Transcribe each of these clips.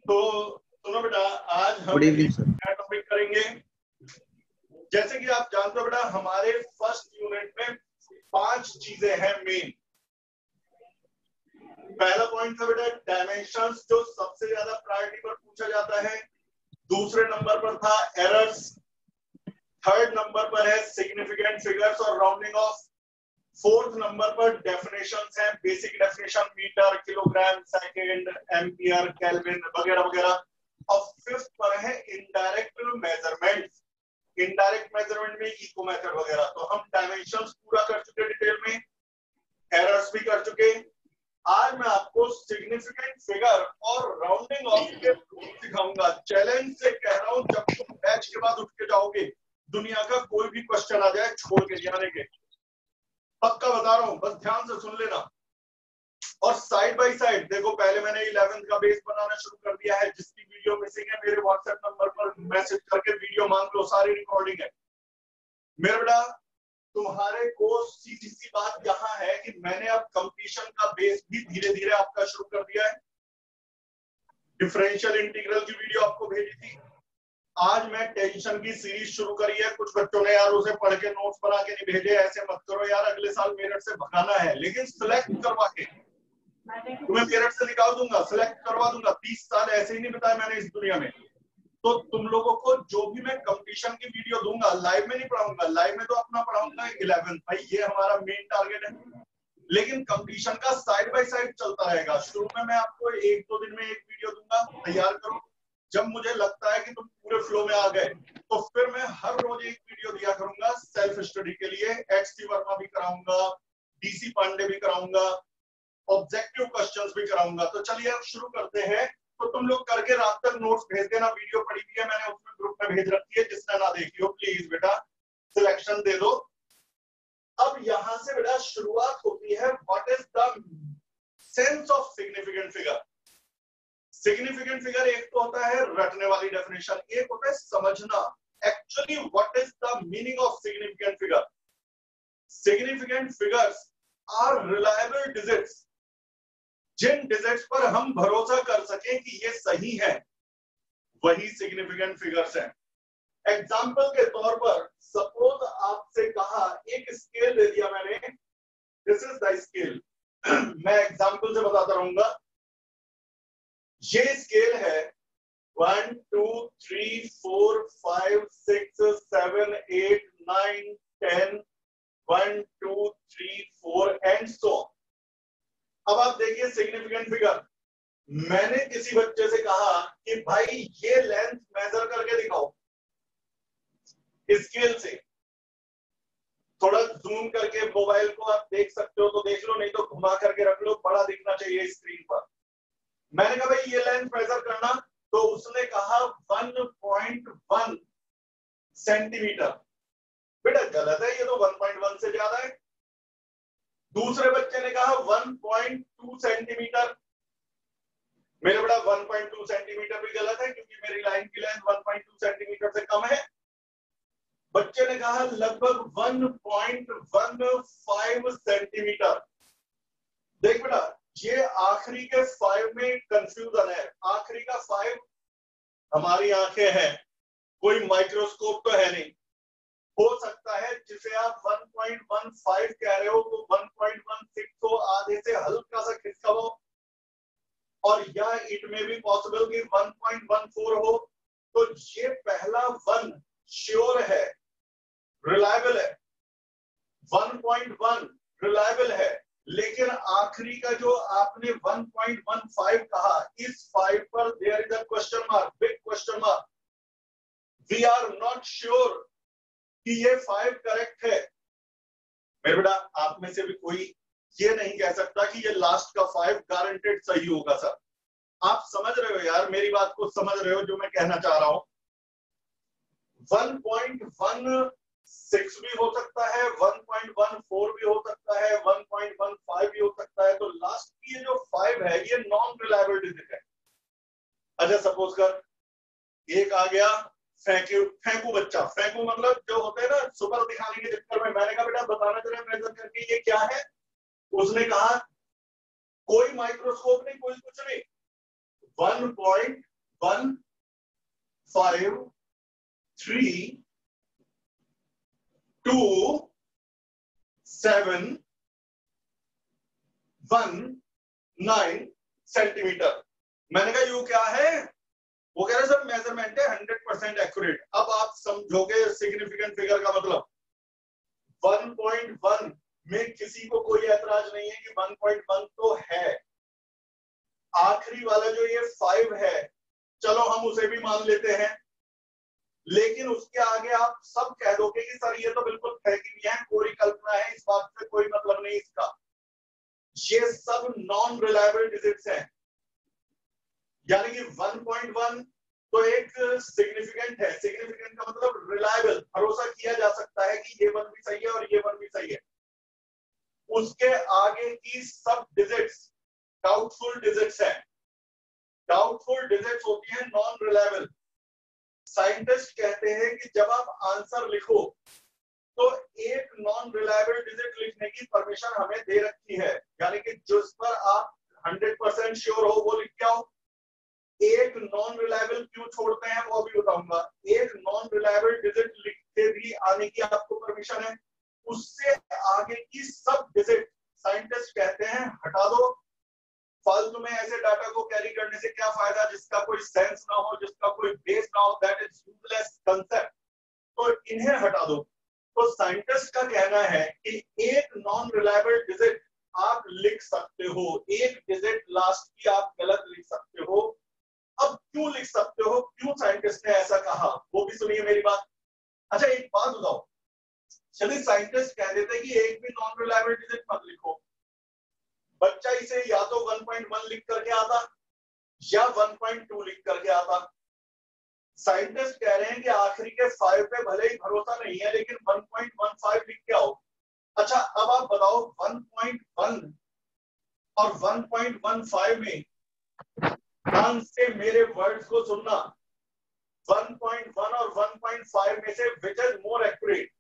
तो सुनो बेटा, आज हम क्या टॉपिक करेंगे। जैसे कि आप जानते हो बेटा, हमारे फर्स्ट यूनिट में 5 चीजें हैं मेन। पहला पॉइंट था बेटा डायमेंशंस, जो सबसे ज्यादा प्रायोरिटी पर पूछा जाता है। दूसरे नंबर पर था एरर्स। थर्ड नंबर पर है सिग्निफिकेंट फिगर्स और राउंडिंग ऑफ। फोर्थ नंबर पर डेफिनेशंस हैं, basic definition metre, kilogram, second, ampere, kelvin वगैरह वगैरह। और फिफ्थ पर है इनडायरेक्ट मेजरमेंट। इनडायरेक्ट मेजरमेंट में इको मेथड वगैरह। तो हम डायमेंशंस पूरा कर चुके डिटेल में, एरर्स भी कर चुके। आज मैं आपको सिग्निफिकेंट फिगर और राउंडिंग ऑफ के रूल सिखाऊंगा। चैलेंज से कह रहा हूं, जब तुम बैच के बाद उठ के जाओगे, दुनिया का कोई भी क्वेश्चन आ जाए छोड़ के जाने के, पक्का बता रहा हूं, बस ध्यान से सुन लेना। और साइड बाय साइड देखो, पहले मैंने 11th का बेस बनाना शुरू कर दिया है। जिसकी वीडियो मिसिंग है मेरे व्हाट्सएप नंबर पर मैसेज करके वीडियो मांग लो, सारी रिकॉर्डिंग है। मेरा बेटा तुम्हारे को सीधी सी बात यहाँ है कि मैंने अब कंप्लीशन का बेस भी धीरे धीरे आपका शुरू कर दिया है। डिफरेंशियल इंटीग्रल की वीडियो आपको भेजी थी। आज मैं टेंशन की सीरीज शुरू करी है। कुछ बच्चों ने यार उसे पढ़ के नोट्स बना के नहीं भेजे, ऐसे मत करो यार, अगले साल मेरठ से भगाना है, लेकिन सिलेक्ट करवा के तुम्हें मेरठ से निकाल दूंगा, सिलेक्ट करवा दूंगा। 30 साल ऐसे ही नहीं बिताए मैंने इस दुनिया में। तो तुम लोगों को जो भी मैं कंपटीशन की वीडियो दूंगा, लाइव में नहीं पढ़ाऊंगा। लाइव में तो अपना पढ़ाऊंगा 11th, भाई ये हमारा मेन टारगेट है। लेकिन कंपटीशन का साइड बाय साइड चलता रहेगा। शुरू में मैं आपको 1-2 दिन में एक वीडियो दूंगा, तैयार करो। जब मुझे लगता है कि तुम पूरे फ्लो में आ गए, तो फिर मैं हर रोज एक वीडियो दिया करूंगा सेल्फ स्टडी के लिए। एच.सी. वर्मा भी कराऊंगा, डी.सी. पांडे भी कराऊंगा, ऑब्जेक्टिव क्वेश्चंस भी कराऊंगा। तो चलिए अब शुरू करते हैं। तो तुम लोग करके रात तक नोट्स भेज देना। वीडियो पड़ी हुई है मैंने उसमें ग्रुप में भेज रखी है, जिसने ना देखी हो प्लीज बेटा सिलेक्शन दे दो। अब यहां से बेटा शुरुआत होती है, what is the sense of significant figure. Significant figure एक तो होता है रटने वाली डेफिनेशन, एक होता है समझना actually what is the meaning of significant figure. Significant figures are reliable digits, जिन डिजिट्स पर हम भरोसा कर सकें कि ये सही है, वही सिग्निफिकेंट फिगर्स हैं। एग्जाम्पल के तौर पर सपोज आपसे कहा, एक स्केल दे दिया मैंने, दिस इज द स्केल। मैं एग्जाम्पल से बताता रहूंगा। ये स्केल है 1 2 3 4 5 6 7 8 9 10 1 2 3 4 एंड सो। अब आप देखिए सिग्निफिकेंट फिगर। मैंने किसी बच्चे से कहा कि भाई ये लेंथ मेजर करके दिखाओ स्केल से। थोड़ा जूम करके मोबाइल को आप देख सकते हो तो देख लो, नहीं तो घुमा करके रख लो, बड़ा दिखना चाहिए स्क्रीन पर। मैंने कहा भाई ये लेंथ मेजर करना, तो उसने कहा 1.1 सेंटीमीटर। बेटा गलत है, ये तो 1.1 से ज्यादा है। दूसरे बच्चे ने कहा 1.2 सेंटीमीटर। मेरे बेटा 1.2 सेंटीमीटर भी गलत है, क्योंकि मेरी लाइन की लेंथ 1.2 सेंटीमीटर से कम है। बच्चे ने कहा लगभग 1.15 सेंटीमीटर। देख बेटा, ये आखिरी के 5 में कंफ्यूजन है। आखिरी का 5 हमारी आंखें हैं, कोई माइक्रोस्कोप तो है नहीं। हो सकता है जिसे आप 1.15 कह रहे हो तो 1.16 हो, आधे से हल्का सा खिसका हो, और या इट में भी पॉसिबल कि 1.14 हो। तो ये पहला 1 श्योर है, रिलायबल है, 1.1 रिलायबल है। लेकिन आखिरी का जो आपने 1.15 कहा, इस 5 पर there is a question mark, big question mark. We are not sure कि ये 5 करेक्ट है। मेरे बेटा आप में से भी कोई ये नहीं कह सकता कि ये लास्ट का 5 गारंटेड सही होगा। सर आप समझ रहे हो यार, मेरी बात को समझ रहे हो जो मैं कहना चाह रहा हूं। 1.16 भी हो सकता है, 1.14 भी हो सकता है, 1.15 भी हो सकता है। तो लास्ट की ये जो 5 है, ये नॉन रिलायबल डिजिट है। अच्छा सपोज कर एक आ गया फेंकू बच्चा। फेंकू मतलब जो होते हैं ना सुपर दिखाने के चक्कर में। मैंने कहा बेटा बताना जरा मेजर करके ये क्या है। उसने कहा कोई माइक्रोस्कोप नहीं, कोई कुछ नहीं, 1.15 1 5 3 2 7 1 9 सेंटीमीटर। मैंने कहा यू क्या है? वो कह रहे सर मेजरमेंट है 100% एक्यूरेट। अब आप समझोगे सिग्निफिकेंट फिगर का मतलब। 1.1 में किसी को कोई ऐतराज नहीं है कि 1.1 तो है। आखिरी वाला जो ये 5 है, चलो हम उसे भी मान लेते हैं, लेकिन उसके आगे आप सब कह दोगे कि सर ये तो बिल्कुल फेंकी है, कोई कल्पना है, इस बात से कोई मतलब नहीं इसका। ये सब नॉन रिलायबल डिजिट्स हैं। यानी कि 1.1 तो एक सिग्निफिकेंट है। सिग्निफिकेंट का मतलब रिलायबल, भरोसा किया जा सकता है कि ये 1 भी सही है और ये 1 भी सही है। उसके आगे की सब डिजिट्स डाउटफुल डिजिट्स हैं। डाउटफुल डिजिट्स होती हैं नॉन रिलायबल। साइंटिस्ट कहते हैं कि जब आप आंसर लिखो तो एक नॉन रिलायबल डिजिट लिखने की परमिशन हमें दे रखी है, यानी कि जिस पर आप 100% श्योर हो वो लिख के आओ। एक नॉन रिलायबल क्यों छोड़ते हैं वो भी बताऊंगा। एक नॉन रिलायबल डिजिट लिख के भी आने की आपको परमिशन है। उससे आगे की सब डिजिट साइंटिस्ट कहते हैं हटा दो। फालतू में ऐसे डाटा को कैरी करने से क्या फायदा जिसका कोई सेंस ना हो, जिसका कोई बेस ना हो। That is useless concept. तो इन्हें हटा दो। तो साइंटिस्ट का कहना है कि एक नॉन रिलायबल डिजिट आप लिख सकते हो, एक डिजिट लास्ट की आप गलत लिख सकते हो। अब क्यों लिख सकते हो, क्यों साइंटिस्ट ने ऐसा कहा, वो भी सुनिए मेरी बात। अच्छा एक बात बताओ, चलिए साइंटिस्ट कह देते कि एक भी नॉन रिलायबल डिजिट मत लिखो, बच्चा इसे या तो 1.1 लिख करके आता या 1.2 लिख करके आता। साइंटिस्ट कह रहे हैं कि आखिरी के 5 पे भले ही भरोसा नहीं है, लेकिन 1.15 लिख के आओ। अच्छा अब आप बताओ 1.1 और 1.15 में ध्यान से मेरे वर्ड्स को सुनना। 1.1 और 1.5 में से विच इज मोर एक्यूरेट?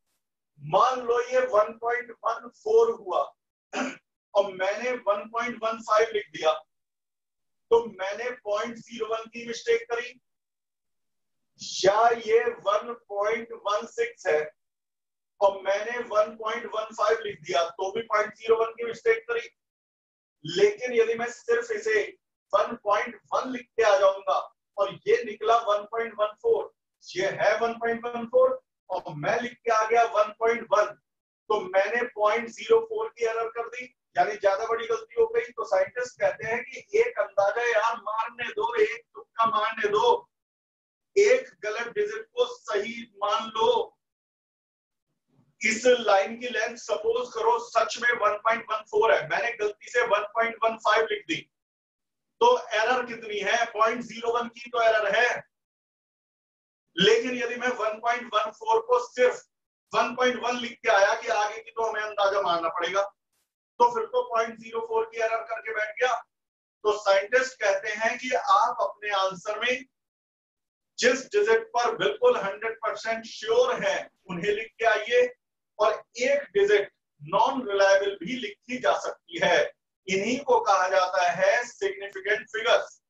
मान लो ये 1.14 हुआ और मैंने 1.15 लिख दिया, तो मैंने 0.01 की मिस्टेक करी, या ये 1.16 है और मैंने 1.15 लिख दिया तो भी 0.01 की मिस्टेक करी। लेकिन यदि मैं सिर्फ इसे 1.1 लिख के आ जाऊंगा और ये निकला 1.14, ये है 1.14 और मैं लिख के आ गया 1.1, तो मैंने 0.04 की एरर कर दी, यानी ज्यादा बड़ी गलती हो गई। तो साइंटिस्ट कहते हैं कि एक अंदाजा यार मारने दो, एक तुक्का मारने दो, एक गलत डिजिट को सही मान लो। इस लाइन की लेंथ सपोज करो सच में 1.14 है, मैंने गलती से 1.15 लिख दी, तो एरर कितनी है? 0.01 की तो एरर है। लेकिन यदि मैं 1.14 को सिर्फ 1.1 लिख के आया कि आगे की तो हमें अंदाजा मारना पड़ेगा, तो फिर तो 0.04 की एरर करके बैठ गया। तो साइंटिस्ट कहते हैं कि आप अपने आंसर में जिस डिजिट पर बिल्कुल 100% श्योर है उन्हें लिख के आइए, और एक डिजिट नॉन रिलायबल भी लिखी जा सकती है। इन्हीं को कहा जाता है significant figures.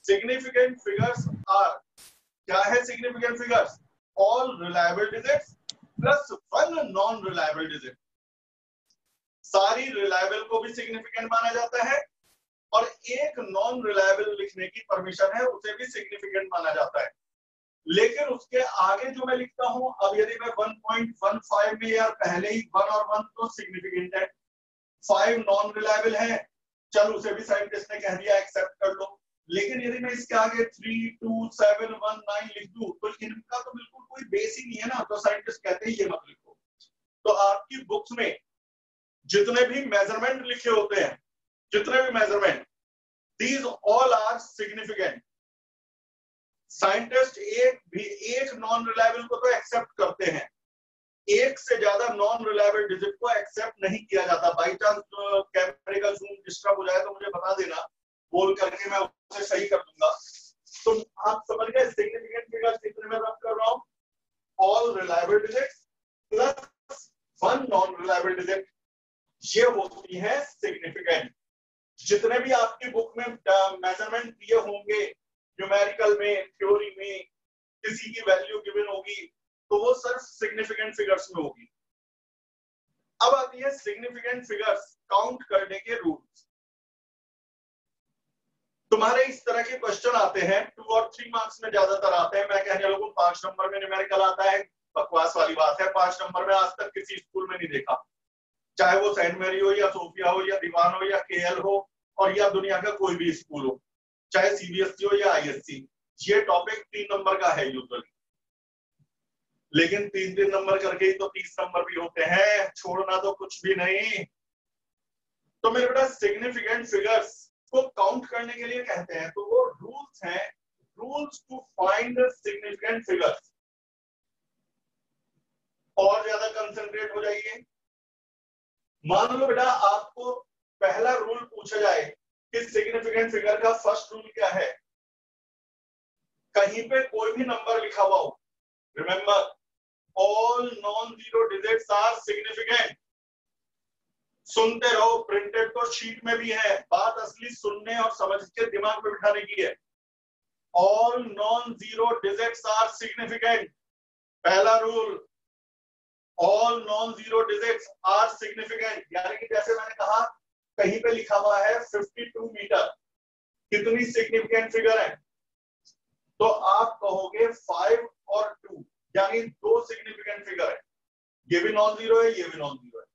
Significant figures are, क्या है significant figures? All reliable digits plus 1 non reliable digit. सारी रिलायबल को भी सिग्निफिकेंट माना जाता है और एक नॉन रिलायबल लिखने की परमिशन है, उसे भी सिग्निफिकेंट माना जाता है। लेकिन उसके आगे जो मैं लिखता हूं, अब यदि मैं 1.15 में यार पहले ही 1 और 1 तो सिग्निफिकेंट है, 5 नॉन रिलायबल है, चल उसे भी साइंटिस्ट ने कह दिया एक्सेप्ट कर लो। लेकिन यदि मैं इसके आगे 3 2 7 1 9 लिख दूं तो इनका तो बिल्कुल कोई बेस ही नहीं है ना, तो साइंटिस्ट कहते हैं ये मत लिखो। तो आपकी बुक्स में जितने भी मेजरमेंट लिखे होते हैं, जितने भी measurement, these all are significant. Scientist एक नॉन रिलायबल को तो एक्सेप्ट करते हैं, एक से ज्यादा नॉन रिलायबल डिजिट को एक्सेप्ट नहीं किया जाता। बाई चांस कैमरे का जूम डिस्टर्ब हो जाए तो मुझे बता देना, बोल करके मैं उसे सही कर दूंगा। तो आप समझ गए सिग्निफिकेंट फिगर्स कितने में रब कर रहा हूं? All reliable digits plus 1 non reliable digit, ये होती है सिग्निफिकेंट। जितने भी आपकी बुक में मेजरमेंट दिए होंगे, न्यूमेरिकल में, थ्योरी में किसी की वैल्यू गिवन होगी तो वो सिर्फ सिग्निफिकेंट फिगर्स में होगी। अब आती है सिग्निफिकेंट फिगर्स काउंट करने के रूल्स। तुम्हारे इस तरह के क्वेश्चन आते हैं 2 और 3 मार्क्स में ज्यादातर आते हैं। मैं कहने लगूं 5 नंबर में न्यूमेरिकल आता है, बकवास वाली बात है। 5 नंबर में आज तक किसी स्कूल में नहीं देखा, चाहे वो सेंट मैरी हो या सोफिया हो या दीवान हो या केएल हो और या दुनिया का कोई भी स्कूल हो, चाहे सीबीएसई हो या आईएससी। ये टॉपिक 3 नंबर का है यूजुअली, लेकिन 3-3 नंबर करके ही तो 30 नंबर भी होते हैं, छोड़ना तो कुछ भी नहीं। तो मेरे बेटा सिग्निफिकेंट फिगर्स को काउंट करने के लिए कहते हैं, तो वो रूल्स हैं, rules to find significant figures. और ज्यादा कंसंट्रेट हो जाइए। मान लो बेटा आपको पहला रूल पूछा जाए कि सिग्निफिकेंट फिगर का फर्स्ट रूल क्या है, कहीं पे कोई भी नंबर लिखा हुआ हो, remember all non zero digits are significant. सुनते रहो, प्रिंटेड तो शीट में भी है, बात असली सुनने और समझ के दिमाग में बिठाने की है। All non zero digits are significant, पहला rule. All non zero digits are significant, यानी कि जैसे मैंने कहा कहीं पे लिखा हुआ है 52 मीटर, कितनी सिग्निफिकेंट फिगर है? तो आप कहोगे 5 और 2, यानी 2 सिग्निफिकेंट फिगर है। ये भी नॉन जीरो है, ये भी नॉन जीरो है।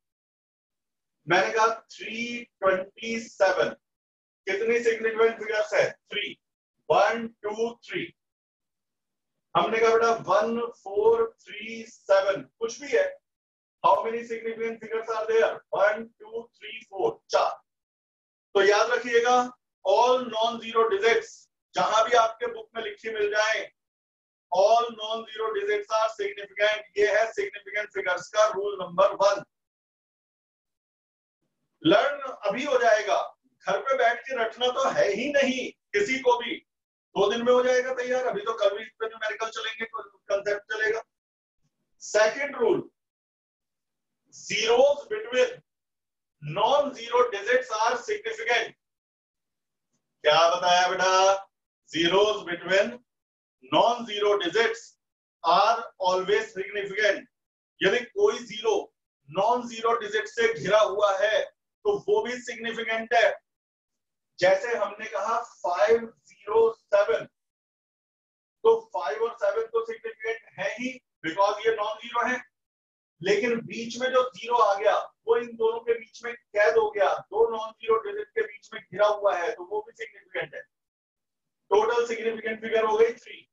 मैंने कहा 327, कितनी सिग्निफिकेंट फिगर्स है? 3, 1 2 3। हमने कहा बेटा 1 4 3 7, कुछ भी है। How many significant figures are there? 1 2 3 4, 4। तो याद रखिएगा ऑल नॉन जीरो डिजिट्स जहां भी आपके बुक में लिखी मिल जाए, all non zero digits are significant, ये है सिग्निफिकेंट फिगर्स का रूल नंबर 1। लर्न अभी हो जाएगा, घर पे बैठ के रटना तो है ही नहीं किसी को भी, 2 दिन में हो जाएगा तैयार। अभी तो कल भी इस पे न्यूमेरिकल चलेंगे, कंसेप्ट चलेगा। Second rule, zeros between non zero digits are significant. क्या बताया बेटा? Zeros between non zero digits are always significant. यदि कोई जीरो नॉन जीरो डिजिट से घिरा हुआ है तो वो भी सिग्निफिकेंट है। जैसे हमने कहा 507, तो 5 और 7 तो सिग्निफिकेंट है ही बिकॉज ये नॉन जीरो है, लेकिन बीच में जो जीरो आ गया वो इन दोनों के बीच में कैद हो गया, 2 नॉन जीरो डिजिट के बीच में घिरा हुआ है, तो वो भी सिग्निफिकेंट है। टोटल सिग्निफिकेंट फिगर हो गई 3।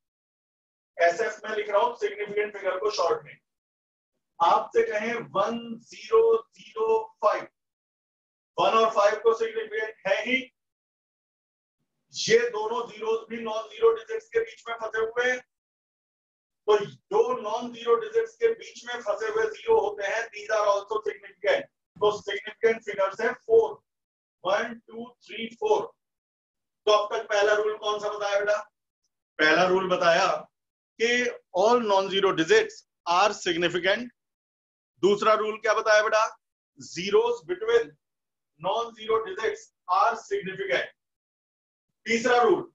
एसएफ में लिख रहा हूं सिग्निफिकेंट फिगर को शॉर्ट में। आपसे कहें 1005, 1 और 5 तो सिग्निफिकेंट है ही, ये दोनों जीरोस भी नॉन जीरो डिजिट्स के बीच में फंसे हुए हैं, तो 2 नॉन जीरो डिजिट्स के बीच में फंसे हुए जीरो होते हैं, दीज आर आल्सो सिग्निफिकेंट। तो सिग्निफिकेंट फिगर्स है 4, 1 2 3 4। तो अब तक पहला रूल कौन सा बताया बेटा? पहला रूल बताया कि all non zero digits are significant. दूसरा रूल क्या बताया बेटा? Zeros between non zero digits are significant. तीसरा रूल,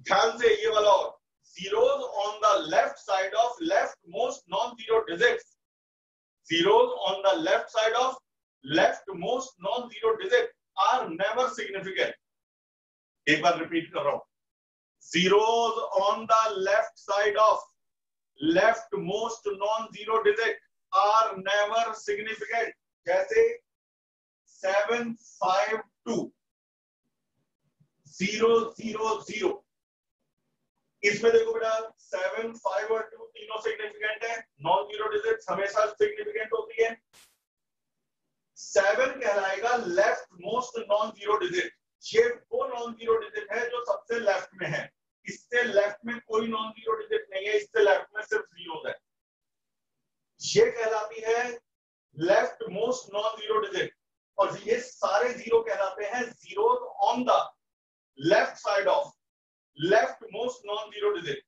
ध्यान से ये वाला, और zeros on the left side of leftmost non-zero digits, zeros on the left side of leftmost non-zero digit are never significant। एक बार रिपीट कर रहा हूं, zeros on the left side of leftmost non-zero digit are never significant। जैसे 752 0 0 0, इसमें देखो बेटा 7 5 और 2 तीनों सिग्निफिकेंट है, नॉन जीरो डिजिट्स हमेशा सिग्निफिकेंट होती है। 7 कहलाएगा left most non zero digit, ये वो नॉन जीरो डिजिट है जो सबसे लेफ्ट में है, इससे लेफ्ट में कोई नॉन जीरो डिजिट नहीं है, इससे लेफ्ट में सिर्फ जीरो है, ये कहलाती है left most non zero digit. और ये सारे जीरो कहलाते हैं zeros on the left side of left most non zero digit.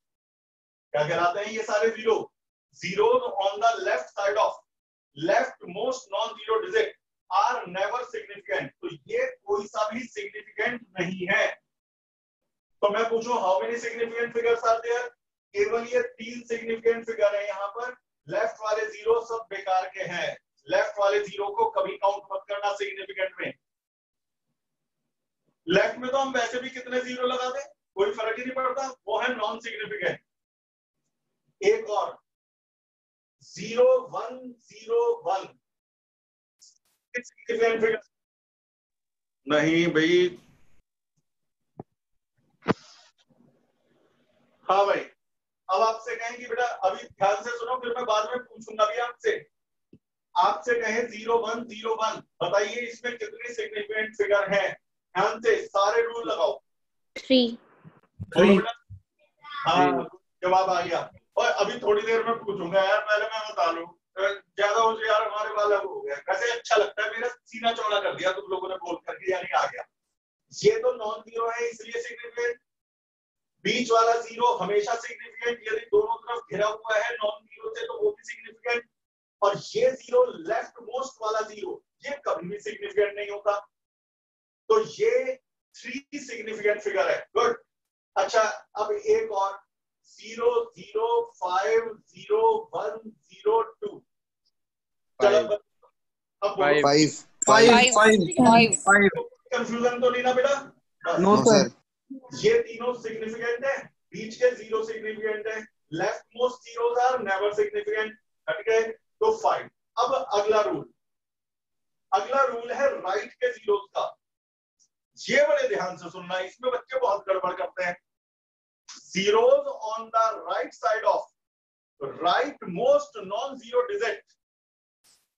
क्या कहलाते हैं ये सारे zero? Zeros on the left side of left most non zero digit are never significant. तो ये कोई सा भी सिग्निफिकेंट नहीं है। तो मैं पूछूं how many significant figures are there? केवल ये 3 सिग्निफिकेंट फिगर है यहाँ पर। लेफ्ट वाले जीरो सब बेकार के हैं, लेफ्ट वाले जीरो को कभी काउंट मत करना सिग्निफिकेंट में। लेफ्ट में तो हम वैसे भी कितने जीरो लगा दें कोई फर्क ही नहीं पड़ता, वो है नॉन सिग्निफिकेंट। एक और 0 1 0 1 सिग्निफिकेंट फिगर नहीं भाई। हाँ भाई, अब आपसे कहें कि बेटा अभी ध्यान से सुनो, फिर मैं बाद में पूछूंगा भी आपसे। आपसे कहें 0 1 0 1 बताइए इसमें कितनी सिग्निफिकेंट फिगर हैं? ध्यान से सारे रूल लगाओ। 3 हाँ जवाब आ गया। और अभी थोड़ी देर में पूछूंगा यार, पहले मैं बता लूं, ज्यादा हो जाए यार हमारे वाला हो गया। कैसे अच्छा लगता है, मेरा सीना चौड़ा कर दिया तुम लोगों ने बोल करके, यानी आ गया। ये तो नॉन जीरो है इसलिए सिग्निफिकेंट। बीच वाला जीरो हमेशा सिग्निफिकेंट, यदि दोनों तरफ घिरा हुआ है नॉन जीरो से तो वो भी सिग्निफिकेंट। और ये जीरो लेफ्ट मोस्ट वाला जीरो ये कभी भी सिग्निफिकेंट नहीं होता। तो ये 3 सिग्निफिकेंट फिगर है। गुड। अच्छा अब एक और 0 0 5 0 1 0 2 चलो अब 5 कंफ्यूजन तो नहीं ना बेटा? No sir. ये तीनों सिग्निफिकेंट है, बीच के जीरो सिग्निफिकेंट है, leftmost zeros are never significant. ठीक है, तो 5। अब अगला रूल है राइट के जीरोस का। ये बड़े ध्यान से सुनना, इसमें बच्चे बहुत गड़बड़ करते हैं। Zeros on the right side of right most non zero digit,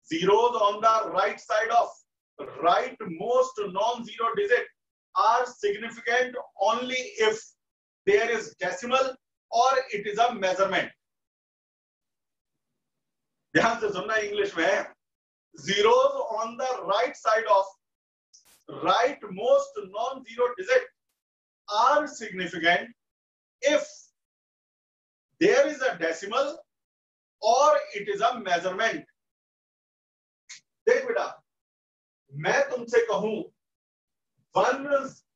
zeros on the right side of right most non-zero digit are significant only if there is decimal or it is a measurement. ध्यान से सुनना, English में है zeros on the right side of right most non-zero digit are significant if there is a decimal or it is a measurement. देख बेटा, मैं तुमसे कहूं 1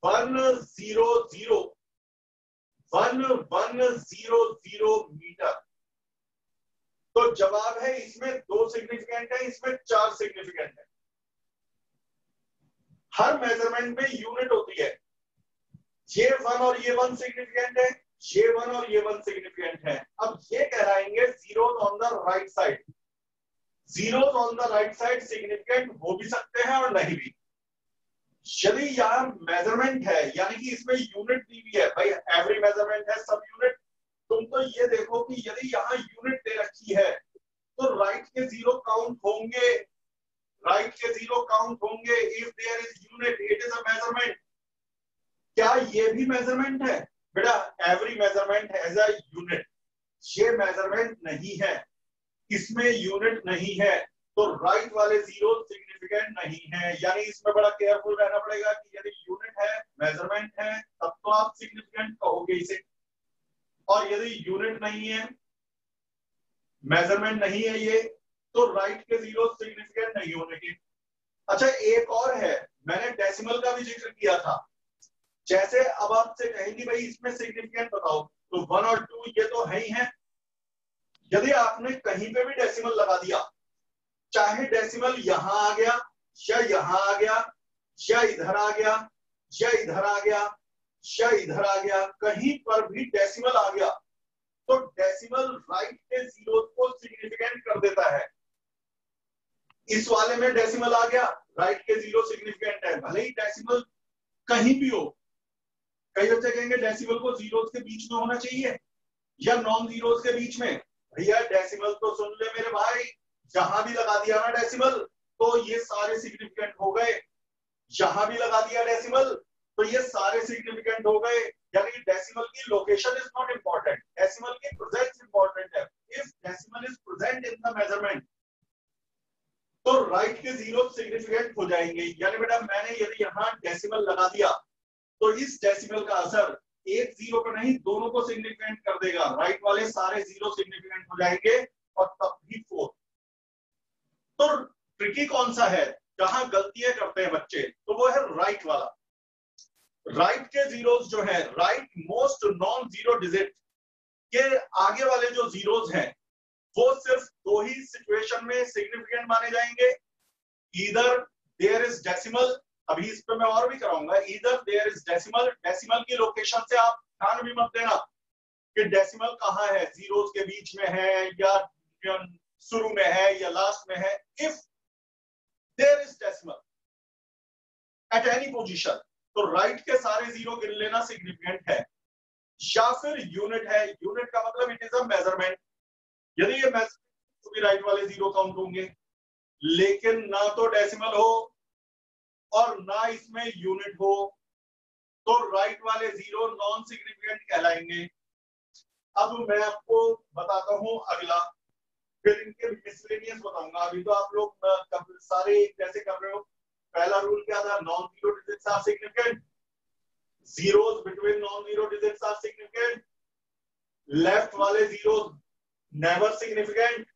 1 0 0 1 1 0 0 मीटर, तो जवाब है इसमें 2 सिग्निफिकेंट है, इसमें 4 सिग्निफिकेंट है। हर मेजरमेंट में यूनिट होती है। ये 1 और ये 1 सिग्निफिकेंट है, ये 1 और ये 1 सिग्निफिकेंट है। अब ये कहलाएंगे zeros on the right side. Zeros on the right side significant हो भी सकते हैं और नहीं भी। यदि यहाँ मेजरमेंट है यानी कि इसमें यूनिट दी हुई है, भाई एवरी मेजरमेंट है सब यूनिट। तुम तो ये देखो कि यदि यहाँ यूनिट दे रखी है तो राइट के जीरो काउंट होंगे, राइट के जीरो काउंट होंगे। If there is unit it is a measurement. क्या ये भी मेजरमेंट है? बेटा every measurement has a unit, ये मेजरमेंट नहीं है, इसमें यूनिट नहीं है, तो राइट वाले जीरो सिग्निफिकेंट नहीं है। यानी इसमें बड़ा केयरफुल रहना पड़ेगा कि यदि यूनिट है मेजरमेंट है तब तो आप सिग्निफिकेंट कहोगे इसे, और यदि यूनिट नहीं है मेजरमेंट नहीं है ये, तो राइट के जीरो सिग्निफिकेंट नहीं होने के। अच्छा एक और है, मैंने डेसिमल का भी जिक्र किया था। जैसे अब आपसे कहेंगे भाई इसमें सिग्निफिकेंट बताओ, तो 1 और 2 ये तो है ही है। यदि आपने कहीं पे भी डेसिमल लगा दिया, चाहे डेसिमल यहां आ गया या यहां आ गया या इधर आ गया या इधर आ गया या इधर आ गया, कहीं पर भी डेसिमल आ गया तो डेसिमल राइट के जीरो को सिग्निफिकेंट कर देता है। इस वाले में डेसिमल आ गया, राइट के जीरो सिग्निफिकेंट है, भले ही डेसिमल कहीं भी हो। कई बच्चे कहेंगे डेसिमल को जीरोस के बीच में होना चाहिए या नॉन जीरोस के बीच में। भैया डेसिमल तो सुन ले मेरे भाई, जहां भी लगा दिया ना डेसिमल तो ये सारे सिग्निफिकेंट हो गए। यहां भी लगा दिया डेसिमल तो ये सारे सिग्निफिकेंट हो गए। यानी कि डेसिमल की location is not important, decimal की प्रेजेंस इंपॉर्टेंट है। If decimal is present in the measurement तो राइट के जीरो सिग्निफिकेंट हो जाएंगे। यानी बेटा मैंने यदि यहाँ डेसिमल लगा दिया तो इस डेसिमल का असर एक जीरो पर नहीं दोनों को सिग्निफिकेंट कर देगा, राइट वाले सारे जीरो सिग्निफिकेंट हो जाएंगे और तब भी 4। तो ट्रिकी कौन सा है, जहां गलतियां करते हैं बच्चे, तो वो है राइट वाला। राइट के जीरोस जो है, right most non zero digit के आगे वाले जो जीरोस हैं वो सिर्फ दो ही सिचुएशन में सिग्निफिकेंट माने जाएंगे। ईदर देयर इज डेसिमल, अभी इस पे मैं और भी कराऊंगा, either there is decimal, decimal की लोकेशन से आप ध्यान भी मत देना कि डेसिमल कहाँ है, जीरोस के बीच में है या शुरू में है या लास्ट में है। If there is decimal at any position तो राइट के सारे जीरो गिन लेना सिग्निफिकेंट है। या फिर यूनिट है, यूनिट का मतलब इट इज अ मेजरमेंट, यदि ये मेजरमेंट तो भी राइट वाले जीरो काउंट होंगे, लेकिन ना तो डेसिमल हो और ना इसमें यूनिट हो तो राइट वाले जीरो नॉन सिग्निफिकेंट कहलाएंगे। अब मैं आपको बताता हूं अगला, फिर इनके मिसलेनियस बताऊंगा। अभी तो आप लोग सारे कैसे कर रहे हो। पहला रूल क्या था, non zero digits are significant, zeros between non zero digits are significant, left वाले जीरोस नेवर सिग्निफिकेंट,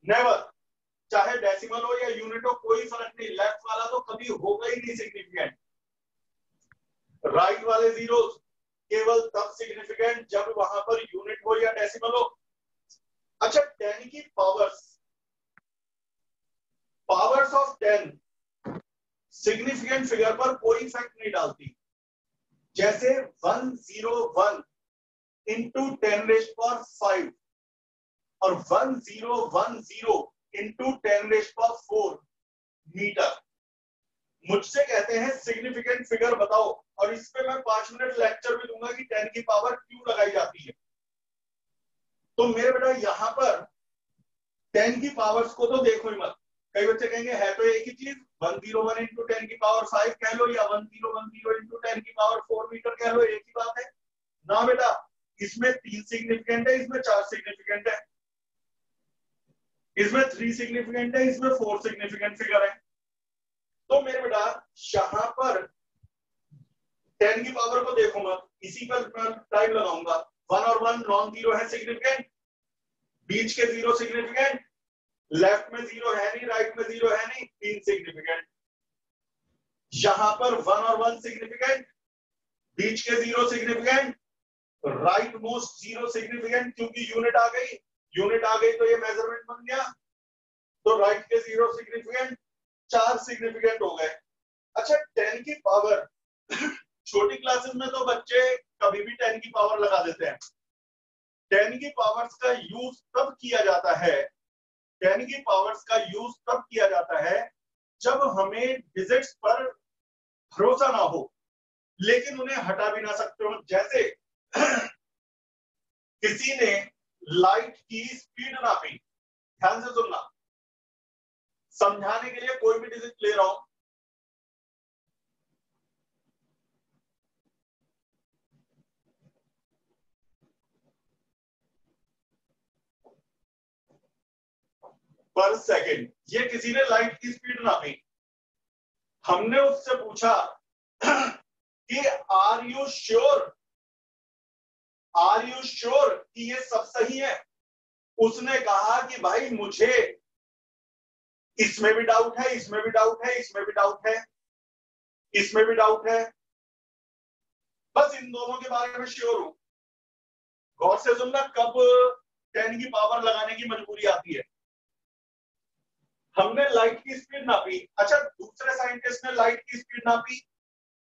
नेवर, चाहे डेसिमल हो या यूनिट हो कोई फर्क नहीं, लेफ्ट वाला तो कभी होगा ही नहीं सिग्निफिकेंट। राइट वाले जीरोस केवल तब सिग्निफिकेंट जब वहां पर यूनिट हो या डेसिमल हो। अच्छा, 10 की पावर्स ऑफ 10 सिग्निफिकेंट फिगर पर कोई इफेक्ट नहीं डालती। जैसे 101 इंटू 10⁵ और 1010 इंटू 10⁴ मीटर। मुझसे कहते हैं सिग्निफिकेंट फिगर बताओ, और इस पे मैं 5 मिनट लेक्चर भी दूंगा कि 10 की पावर क्यों लगाई जाती है। तो मेरे बेटा यहां पर 10 की पावर्स को तो देखो ही मत। कई बच्चे कहेंगे है तो एक ही चीज, 101 इंटू 10 की पावर 5 कह लो या 1010 इंटू 10 की पावर 4 मीटर कह लो, एक ही बात है ना बेटा। इसमें 3 सिग्निफिकेंट है, इसमें 4 सिग्निफिकेंट है, इसमें 3 सिग्निफिकेंट है, इसमें 4 सिग्निफिकेंट फिगर है। तो मेरे बेटा यहां पर 10 की पावर को देखो मत, इसी पर टाइम लगाऊंगा। 1 और 1 नॉन जीरो है सिग्निफिकेंट, बीच के जीरो सिग्निफिकेंट, लेफ्ट में जीरो है नहीं, राइट में जीरो है नहीं, 3 सिग्निफिकेंट। यहां पर 1 और 1 सिग्निफिकेंट, बीच के zero significant, right most zero significant, क्योंकि यूनिट आ गई, यूनिट आ गई तो ये मेजरमेंट बन गया, तो राइट के जीरो सिग्निफिकेंट, 4 सिग्निफिकेंट हो गए। अच्छा, 10 की पावर छोटी क्लासेस में तो बच्चे कभी भी 10 की पावर लगा देते हैं। 10 की पावर्स का यूज तब किया जाता है, 10 की पावर्स का यूज तब किया जाता है जब हमें डिजिट्स पर भरोसा ना हो लेकिन उन्हें हटा भी ना सकते हो। जैसे किसी ने लाइट की स्पीड नापी, ध्यान से सुनना, समझाने के लिए कोई भी डिजिट ले रहा हूं, पर सेकंड, ये किसी ने लाइट की स्पीड नापी, हमने उससे पूछा कि आर यू श्योर कि ये सब सही है। उसने कहा कि भाई मुझे इसमें भी डाउट है, इसमें भी डाउट है, इसमें भी डाउट है, इसमें भी डाउट है, बस इन दोनों के बारे में श्योर हूं। गौर से सुनना, कब 10 की पावर लगाने की मजबूरी आती है। हमने लाइट की स्पीड नापी, अच्छा दूसरे साइंटिस्ट ने लाइट की स्पीड नापी